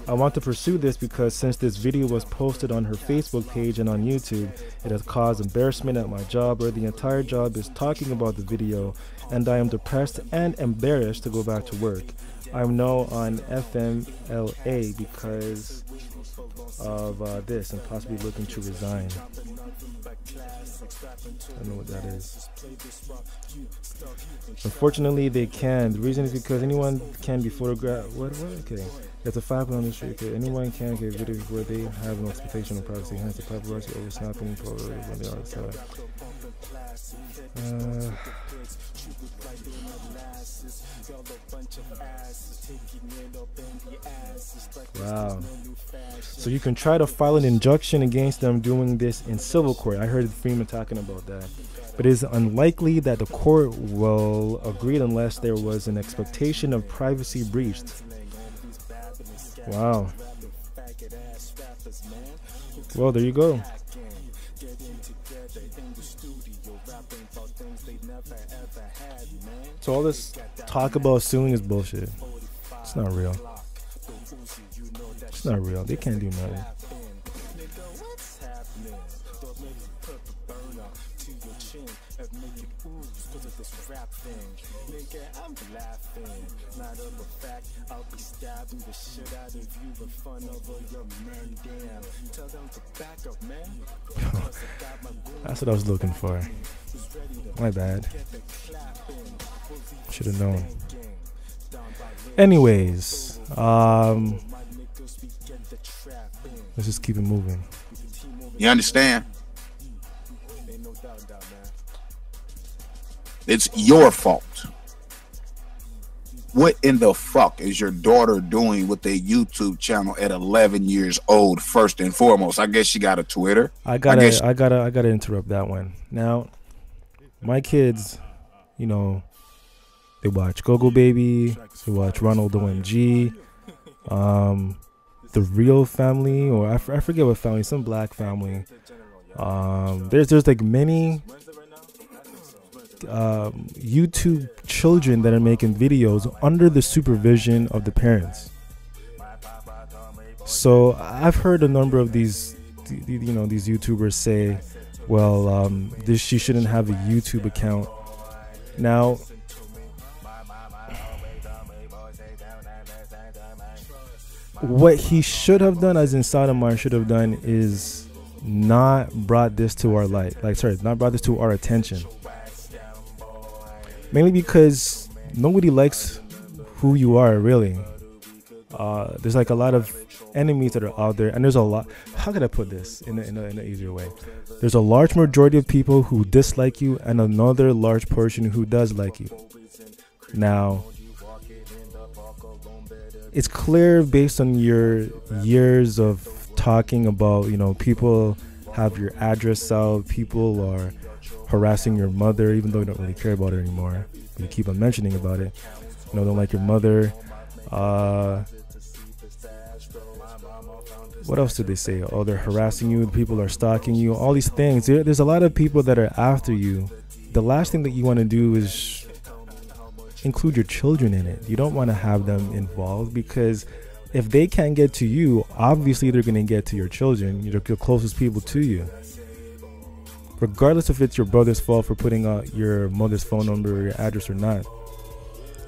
I want to pursue this because since this video was posted on her Facebook page and on YouTube, it has caused embarrassment at my job where the entire job is talking about the video, and I am depressed and embarrassed to go back to work. I'm now on FMLA because of this and possibly looking to resign. I don't know what that is. Unfortunately, they can. The reason is because anyone can be photographed. What? Okay. It's a fact on the street. Okay. Anyone can get videos where they have no expectation of privacy. Hence, the paparazzi over snapping photos when they are outside. Wow. So you can try to file an injunction against them doing this in civil court. I heard Freeman talking about that. But it is unlikely that the court will agree unless there was an expectation of privacy breached. Wow. Well, there you go. So all this talk about suing is bullshit. It's not real. It's not real. They can't do nothing. Nigga, what's happening? Don't make you put the burner to your chin and make it ooze because of this rap thing. Nigga, I'm laughing. Not of the fact I'll be stabbing the shit out of you in front of all your men. Damn, tell them to back up, man. That's what I was looking for. My bad. Should have known. Anyways, let's just keep it moving. You understand? It's your fault. What in the fuck is your daughter doing with a YouTube channel at 11 years old? First and foremost, I guess she got a Twitter. I gotta interrupt that one. Now, my kids, you know, they watch Gogo Baby, they watch Ronald OMG, the Real Family, or I forget what family, some black family. There's like many YouTube children that are making videos under the supervision of the parents. So I've heard a number of these, you know, these YouTubers say, well, she shouldn't have a YouTube account. Now, what he should have done, as in Sotomayor should have done, is not brought this to our light. Not brought this to our attention. Mainly because nobody likes who you are, really. There's like a lot of enemies that are out there, and there's a lot. How could I put this in an easier way? There's a large majority of people who dislike you, and another large portion who does like you. Now, it's clear based on your years of talking about, you know, people have your address out, people are harassing your mother, even though you don't really care about her anymore, but you keep on mentioning about it. You know, don't like your mother. What else did they say? Oh, they're harassing you, people are stalking you, all these things. There's a lot of people that are after you. The last thing that you want to do is include your children in it. You don't want to have them involved, because if they can't get to you, obviously they're going to get to your children, your closest people to you. Regardless if it's your brother's fault for putting out your mother's phone number or your address or not.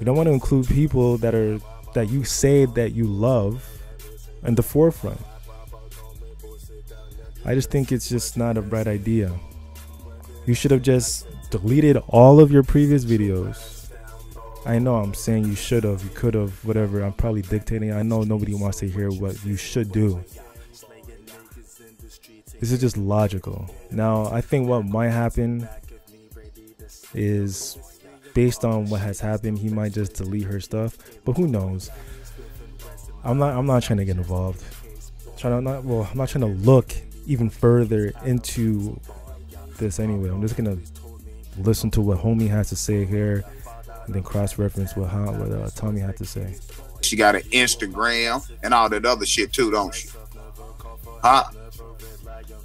You don't want to include people that you say that you love in the forefront. I just think it's just not a bright idea. You should have just deleted all of your previous videos. I know I'm saying you should have, you could have, whatever. I'm probably dictating. I know nobody wants to hear what you should do. This is just logical. Now, I think what might happen is, based on what has happened, he might just delete her stuff. But who knows? I'm not trying to get involved. I'm not trying to look even further into this anyway. I'm just gonna listen to what homie has to say here, and then cross-reference what Tommy had to say. She got an Instagram and all that other shit too, don't she? Huh?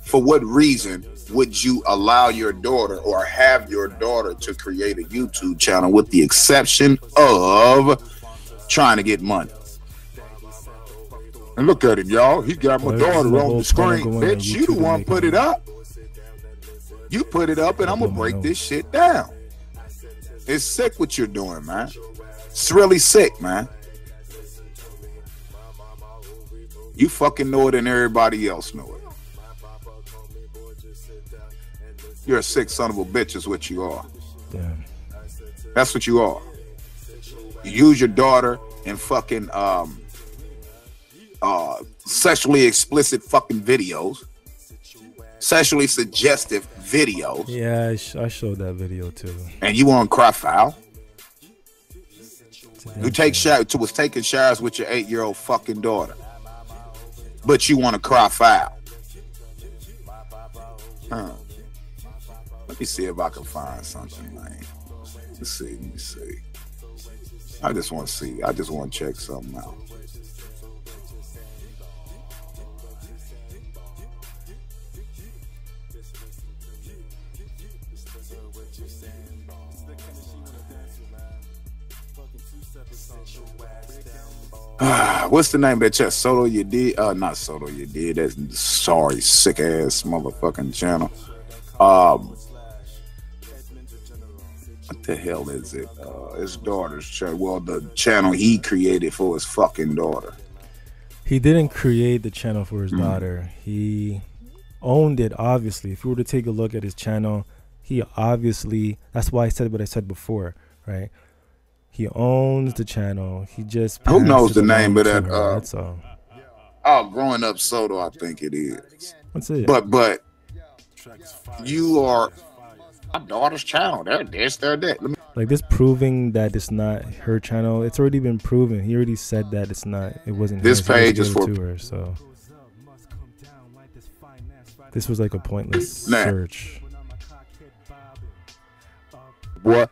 For what reason would you allow your daughter or have your daughter to create a YouTube channel, with the exception of trying to get money? And look at him, y'all. He got my daughter on the screen. Bitch, you the one put it up. You put it up, and I'm gonna break this shit down. It's sick what you're doing, man. It's really sick, man. You fucking know it, and everybody else know it. You're a sick son of a bitch is what you are. Damn. That's what you are. You use your daughter in fucking sexually explicit fucking videos, sexually suggestive videos. Yeah, I showed that video too. And you want to cry foul? You was taking showers with your 8-year-old fucking daughter, but you want to cry foul? Huh? Let me see if I can find something, man. Let me see. I just want to see. I just want to check something out. What's the name of that chat? Soto You Did? Not Soto You Did. That's sorry, sick ass motherfucking channel. What the hell is it? His daughter's channel. Well, the channel he created for his fucking daughter. He didn't create the channel for his daughter. He owned it, obviously. If you were to take a look at his channel, he obviously, that's why I said what I said before, right? He owns the channel. He just who knows the name of that? That's all. Oh, Growing Up Soto, I think it is. That's it. But you are my daughter's channel. That. Like this proving that it's not her channel. It's already been proven. He already said that it's not. It wasn't. This his. page is for to her. So this was like a pointless search. What?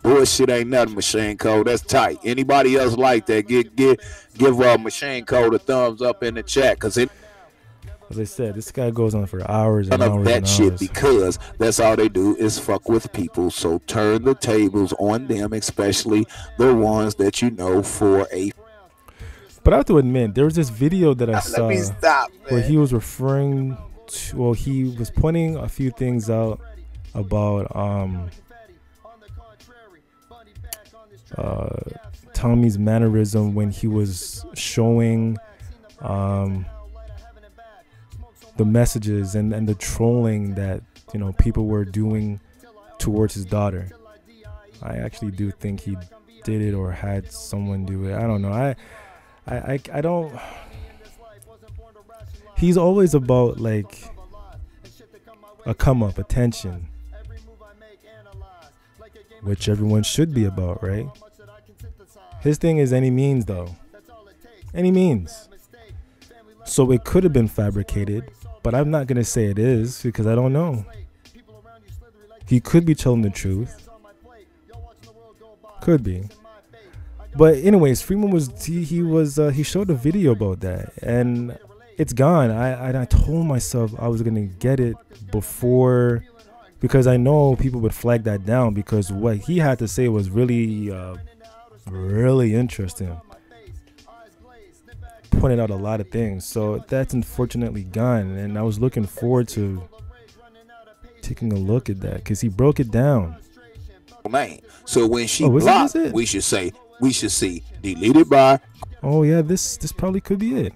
Bullshit ain't nothing, Machine Code. That's tight. Anybody else like that? Give Machine Code a thumbs up in the chat, cause it. As I said, this guy goes on for hours and none hours of that and shit hours. Because that's all they do is fuck with people. So turn the tables on them, especially the ones that you know for a. But I have to admit, there was this video that I saw where he was referring to. Well, he was pointing a few things out about Tommy's mannerism when he was showing the messages and the trolling that people were doing towards his daughter. I actually do think he did it or had someone do it. I don't know. I don't. He's always about like a come up, attention, which everyone should be about, right? His thing is any means, though. Any means. So it could have been fabricated, but I'm not going to say it is because I don't know. He could be telling the truth. Could be. But anyways, Freeman he showed a video about that and it's gone. I told myself I was going to get it before, because I know people would flag that down because what he had to say was really interesting. Pointed out a lot of things, so that's unfortunately gone, and I was looking forward to taking a look at that because he broke it down. Man, so when she blocked, we should see deleted by. Oh yeah, this probably could be it.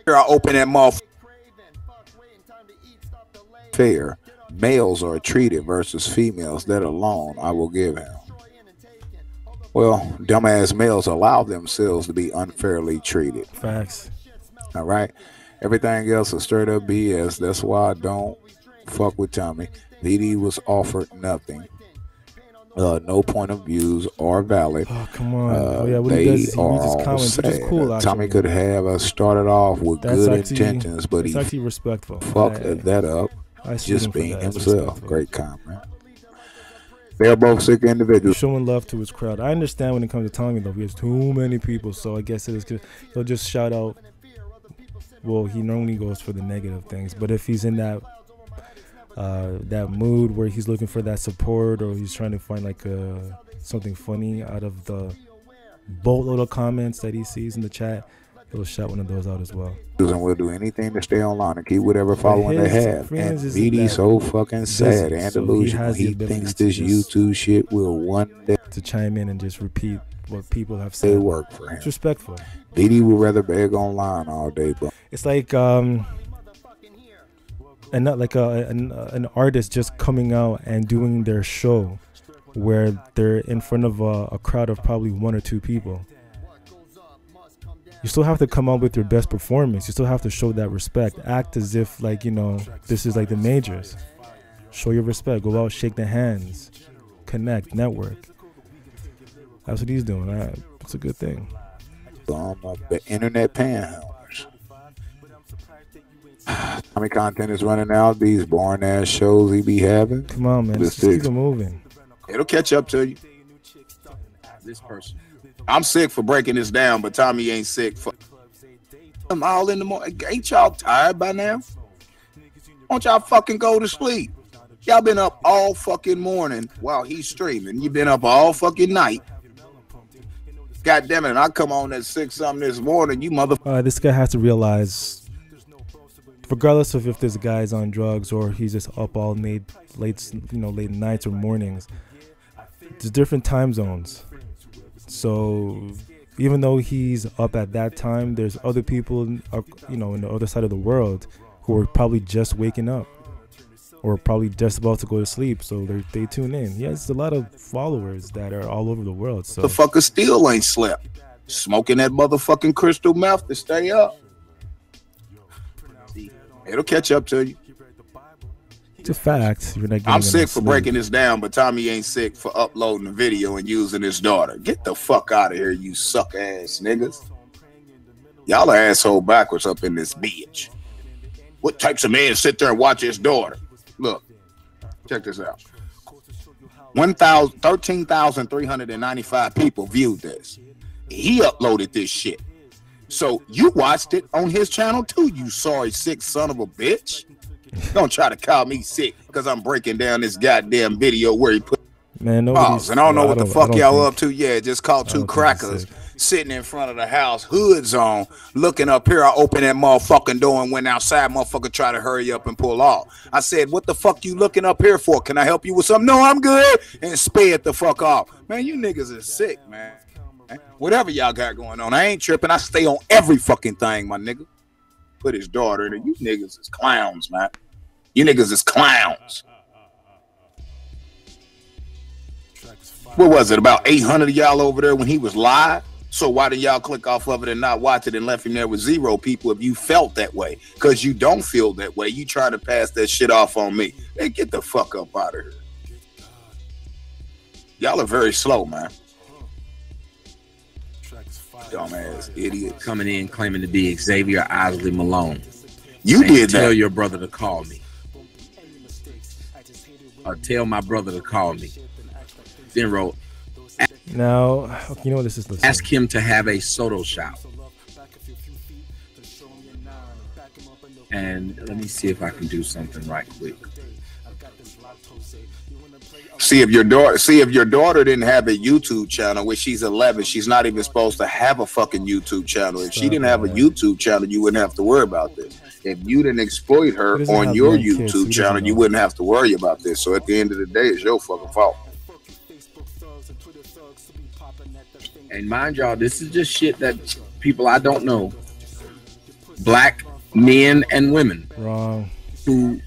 Here, I open that mouth. Fair. Males are treated versus females. That alone I will give him. Well, dumbass males allow themselves to be unfairly treated. Facts. All right. Everything else is straight up BS. That's why I don't fuck with Tommy. VD was offered nothing. No point of views are valid. Oh, come on. Yeah, what he does is he reads his comments, which is cool, actually. Tommy could have started off with good intentions, but he actually respectful. Fucked that up. Just being himself. Great comment. They're both sick individuals. Showing love to his crowd. I understand when it comes to Tommy, though. He has too many people, so I guess it is. He'll just shout out. Well, he normally goes for the negative things, but if he's in that mood where he's looking for that support, or he's trying to find like something funny out of the boatload of comments that he sees in the chat, he'll shout one of those out as well. And we'll do anything to stay online and keep whatever following they have. And VD's so fucking sad and delusional. He thinks this YouTube shit will one day to chime in and just repeat what people have said. They work for him. It's respectful. VD would rather beg online all day, but it's like and not like an artist just coming out and doing their show where they're in front of a crowd of probably 1 or 2 people. You still have to come out with your best performance. You still have to show that respect. Act as if like, this is like the majors. Show your respect. Go out, shake the hands, connect, network. That's what he's doing. It's a good thing. The internet panhandlers. How many content is running out? These boring ass shows he be having. Come on, man. Just keep it moving. It'll catch up to you. This person. I'm sick for breaking this down, but Tommy ain't sick for. I'm all in the morning. Ain't y'all tired by now? don't y'all fucking go to sleep? Y'all been up all fucking morning while he's streaming. You been up all fucking night. God damn it, and I come on at 6 something this morning, you mother. This guy has to realize, regardless of if this guy's on drugs or he's just up all late nights or mornings, there's different time zones. So even though he's up at that time, there's other people, in the other side of the world who are probably just waking up or probably just about to go to sleep. So they tune in. He has a lot of followers that are all over the world. So the fucker still ain't slept. Smoking that motherfucking crystal meth to stay up. It'll catch up to you. It's a fact. You're not getting I'm sick for sleep. breaking this down, but Tommy ain't sick for uploading a video and using his daughter. Get the fuck out of here, you suck ass niggas. Y'all are asshole backwards up in this bitch. What types of men sit there and watch his daughter? Look, check this out. 13,395 people viewed this. He uploaded this shit. So you watched it on his channel too, you sorry sick son of a bitch. Don't try to call me sick because I'm breaking down this goddamn video where he put Man, pause. And I don't know what the fuck y'all up to. Yeah, just caught two crackers sitting in front of the house, hoods on, looking up here. I opened that motherfucking door and went outside. Motherfucker tried to hurry up and pull off. I said, what the fuck you looking up here for? Can I help you with something? No, I'm good. And sped the fuck off. Man, you niggas is sick, man. Whatever y'all got going on, I ain't tripping. I stay on every fucking thing, my nigga. Put his daughter in it. You niggas is clowns, man. You niggas is clowns. What was it? About 800 of y'all over there when he was live? So why did y'all click off of it and not watch it and left him there with 0 people if you felt that way? Because you don't feel that way. You trying to pass that shit off on me. Hey, get the fuck up out of here. Y'all are very slow, man. Dumbass idiot. Coming in claiming to be Xavier Isley Malone. You did that. Tell your brother to call me. Or tell my brother to call me. Then wrote, now, you know what this is? Listening. Ask him to have a Soto shop. And let me see if I can do something right quick. See if your daughter didn't have a YouTube channel, which she's 11, she's not even supposed to have a fucking YouTube channel. If she didn't have a YouTube channel, you wouldn't have to worry about this. If you didn't exploit her on your YouTube channel, you wouldn't have to worry about this. So at the end of the day, it's your fucking fault. And mind y'all, this is just shit that people I don't know, black men and women, wrong, who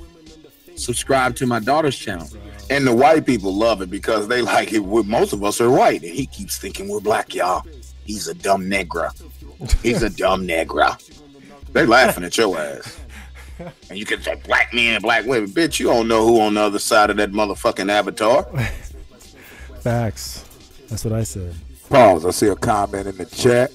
subscribe to my daughter's channel. And the white people love it because they like it. Most of us are white, and he keeps thinking we're black, y'all. He's a dumb negro. He's a dumb negro. They laughing at your ass. And you can say black men and black women. Bitch, you don't know who on the other side of that motherfucking avatar. Facts. That's what I said. Pause. I see a comment in the chat.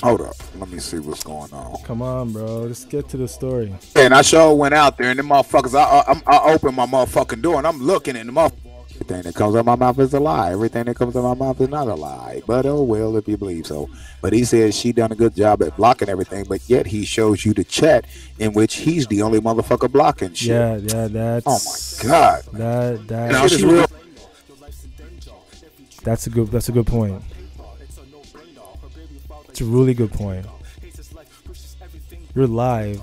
Hold up. Let me see what's going on. Come on, bro. Let's get to the story. And I sure went out there, and the motherfuckers, I opened my motherfucking door, and I'm looking, and the motherfucker. Everything that comes out of my mouth is a lie. Everything that comes out of my mouth is not a lie. But oh well, if you believe so. But he says she done a good job at blocking everything, but yet he shows you the chat in which he's the only motherfucker blocking shit. Yeah, that's. Oh my god. That shit is real. That's a good point. It's a really good point. You're live.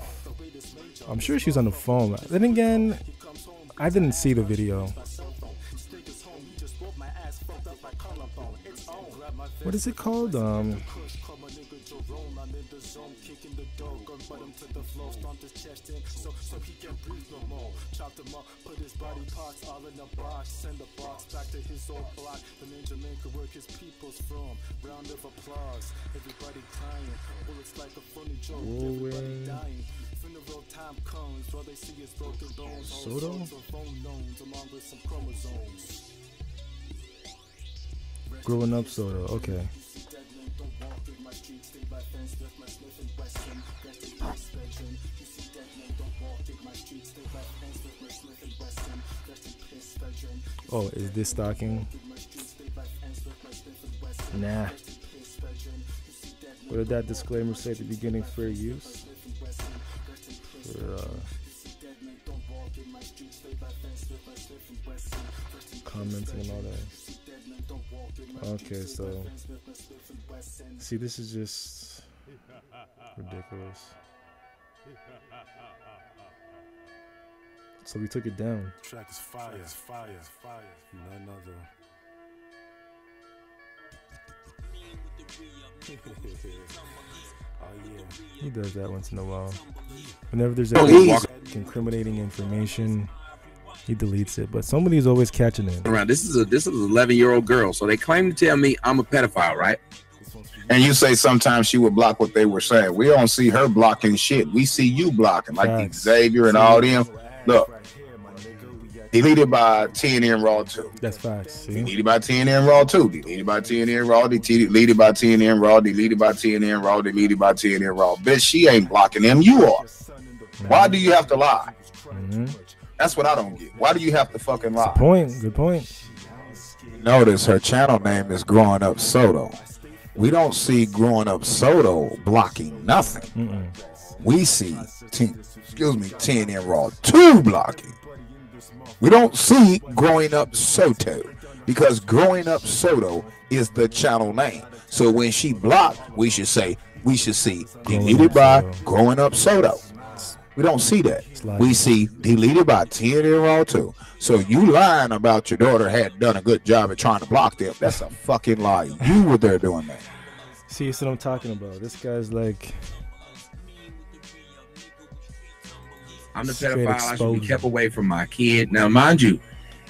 I'm sure she's on the phone. Then again, I didn't see the video. What is it called? Soto? Growing up Soto, okay. Oh, is this stalking? Nah. What did that disclaimer say at the beginning? Fair use? Commenting and all that. Okay, so see, this is just ridiculous. So we took it down. Track is fire, none other. Oh yeah. He does that once in a while. Whenever there's incriminating information, he deletes it. But somebody's always catching it. Around. This is an 11-year-old girl. So they claim to tell me I'm a pedophile, right? And you say sometimes she would block what they were saying. We don't see her blocking shit. We see you blocking, like Xavier and all them. Look, deleted by TNN Raw 2. That's facts. See? Deleted by TNN Raw 2. Deleted by TNN Raw. Deleted by TNN Raw. Deleted by TNN Raw. Deleted by TNN Raw. Bitch, she ain't blocking them. You are. Why do you have to lie? That's what I don't get. Why do you have to fucking lie? Good point. Notice her channel name is Growing Up Soto. We don't see Growing Up Soto blocking nothing. We see TNN Raw 2 blocking. We don't see Growing Up Soto because Growing Up Soto is the channel name. So when she blocked, we should see deleted by Growing Up Soto. We don't see that. We see deleted by TNN Raw 2. So you lying about your daughter had done a good job at trying to block them. That's a fucking lie. You were there doing that. See, that's what I'm talking about. This guy's like, I'm the pedophile. I should be kept away from my kid. Now, mind you,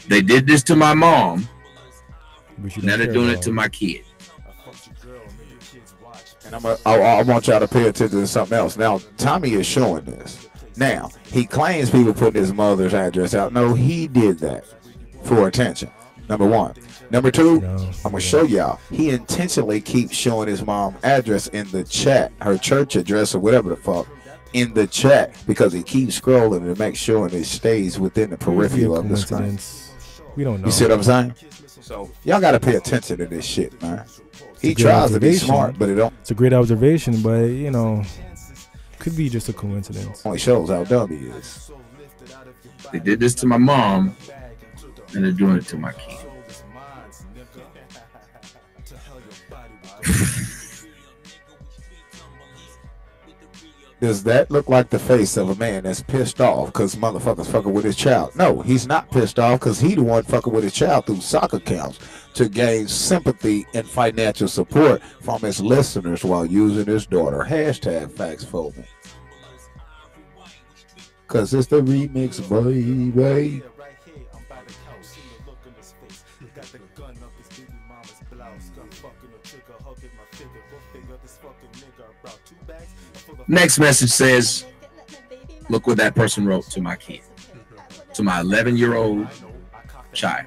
they did this to my mom. Now they're doing it to my kid. And I want y'all to pay attention to something else. Now, Tommy is showing this. Now, he claims people put his mother's address out. No, he did that for attention. Number one. Number two, I'm going to show y'all. He intentionally keeps showing his mom's address in the chat, her church address or whatever the fuck, in the chat because he keeps scrolling to make sure it stays within the peripheral of the screen. We don't know. You see what I'm saying? So, y'all got to pay attention to this shit, man. He tries to be smart, but it don't. It's a great observation, but, you know, could be just a coincidence. Only shows how dumb he is. They did this to my mom, and they're doing it to my kid. Does that look like the face of a man that's pissed off because motherfuckers fucking with his child? No, he's not pissed off because he the one fucking with his child through sock accounts to gain sympathy and financial support from his listeners while using his daughter. Hashtag facts folding. Because it's the remix, baby. Next message says, look what that person wrote to my kid, to my 11-year-old child.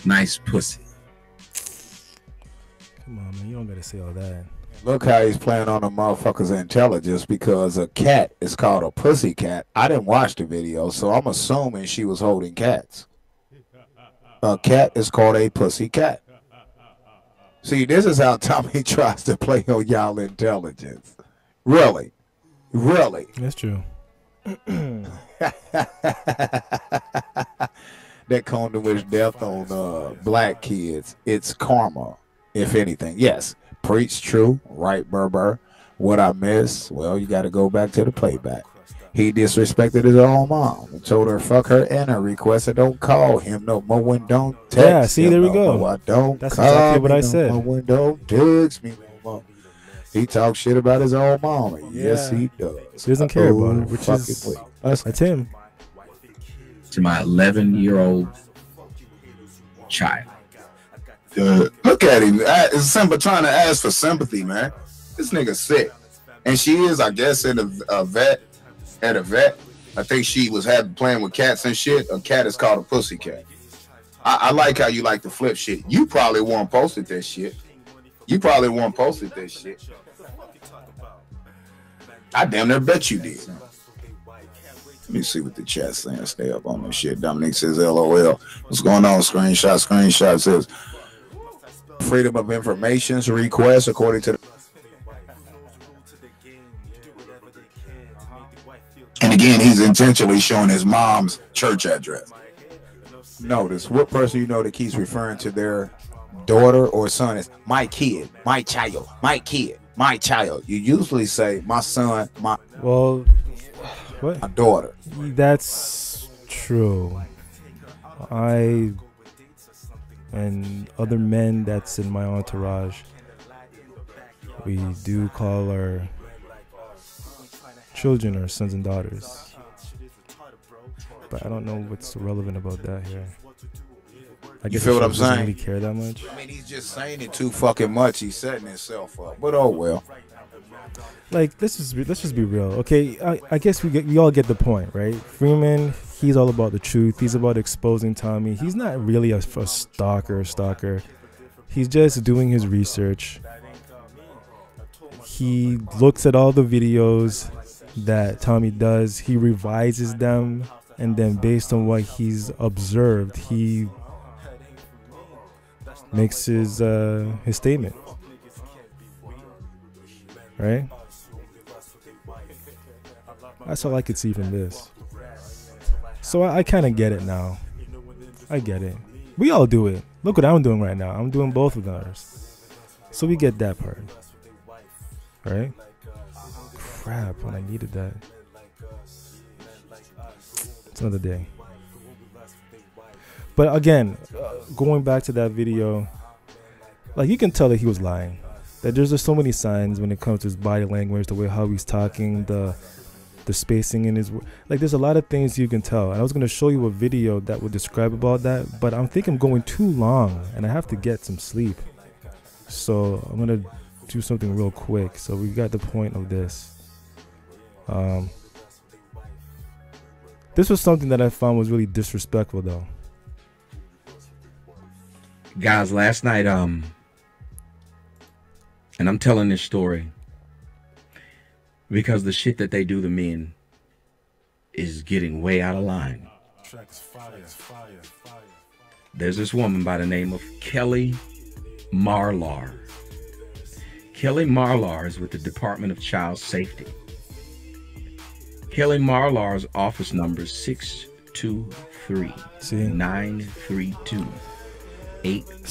Nice pussy. Come on, man. You don't got to say all that. Look how he's playing on the motherfucker's intelligence because a cat is called a pussy cat. I didn't watch the video, so I'm assuming she was holding cats. A cat is called a pussy cat. See, this is how Tommy tries to play on y'all intelligence. Really? Really? That's true. That condom wish death on black kids. It's karma, if anything. Yes. Preach true. Right, Berber. What I miss? Well, you got to go back to the playback. He disrespected his own mom and told her fuck her and her requested don't call him no more when don't text. Yeah, see, there we go. I don't. That's exactly what I said. No when don't text me no more. He talks shit about his own mama. Yes, he does. He doesn't care about it, which is that's him. To my 11-year-old child. Look at him. It's simple trying to ask for sympathy, man. This nigga's sick. And she is, I guess, in a vet. At a vet, I think she was playing with cats and shit. A cat is called a pussy cat. I like how you like to flip shit. You probably won't posted that shit. I damn near bet you did. Let me see what the chat's saying. Stay up on this shit. Dominic says LOL. What's going on? Screenshot says freedom of information's request according to the And again, he's intentionally showing his mom's church address. Notice what person you know that keeps referring to their daughter or son as my kid, my child, my kid, my child. You usually say my son, my daughter. That's true. I and other men that's in my entourage, we do call our children our sons and daughters. But I don't know what's relevant about that here. I guess you feel what I'm doesn't saying? really care that much. I mean, he's just saying it too fucking much. He's setting himself up. But oh well. Like, let's just be real, okay? I guess we all get the point, right? Freeman, he's all about the truth. He's about exposing Tommy. He's not really a stalker. He's just doing his research. He looks at all the videos that Tommy does. He revises them, and then based on what he's observed, he makes his statement, right? That's all I could see from this. So I kind of get it now. I get it. We all do it. Look what I'm doing right now. I'm doing both of ours. So we get that part, right? Crap, when I needed that. It's another day. But again, going back to that video, like, you can tell that he was lying. That there's just so many signs when it comes to his body language, the way how he's talking, the spacing in his, like, there's a lot of things you can tell. And I was going to show you a video that would describe about that, but I think I'm going too long and I have to get some sleep. So I'm going to do something real quick. So we got the point of this. This was something that I found was really disrespectful, though. Guys, last night, and I'm telling this story because the shit that they do to men is getting way out of line. There's this woman by the name of Kelly Marlar. Kelly Marlar is with the Department of Child Safety. Kelly Marlar's office number is 623-932-8.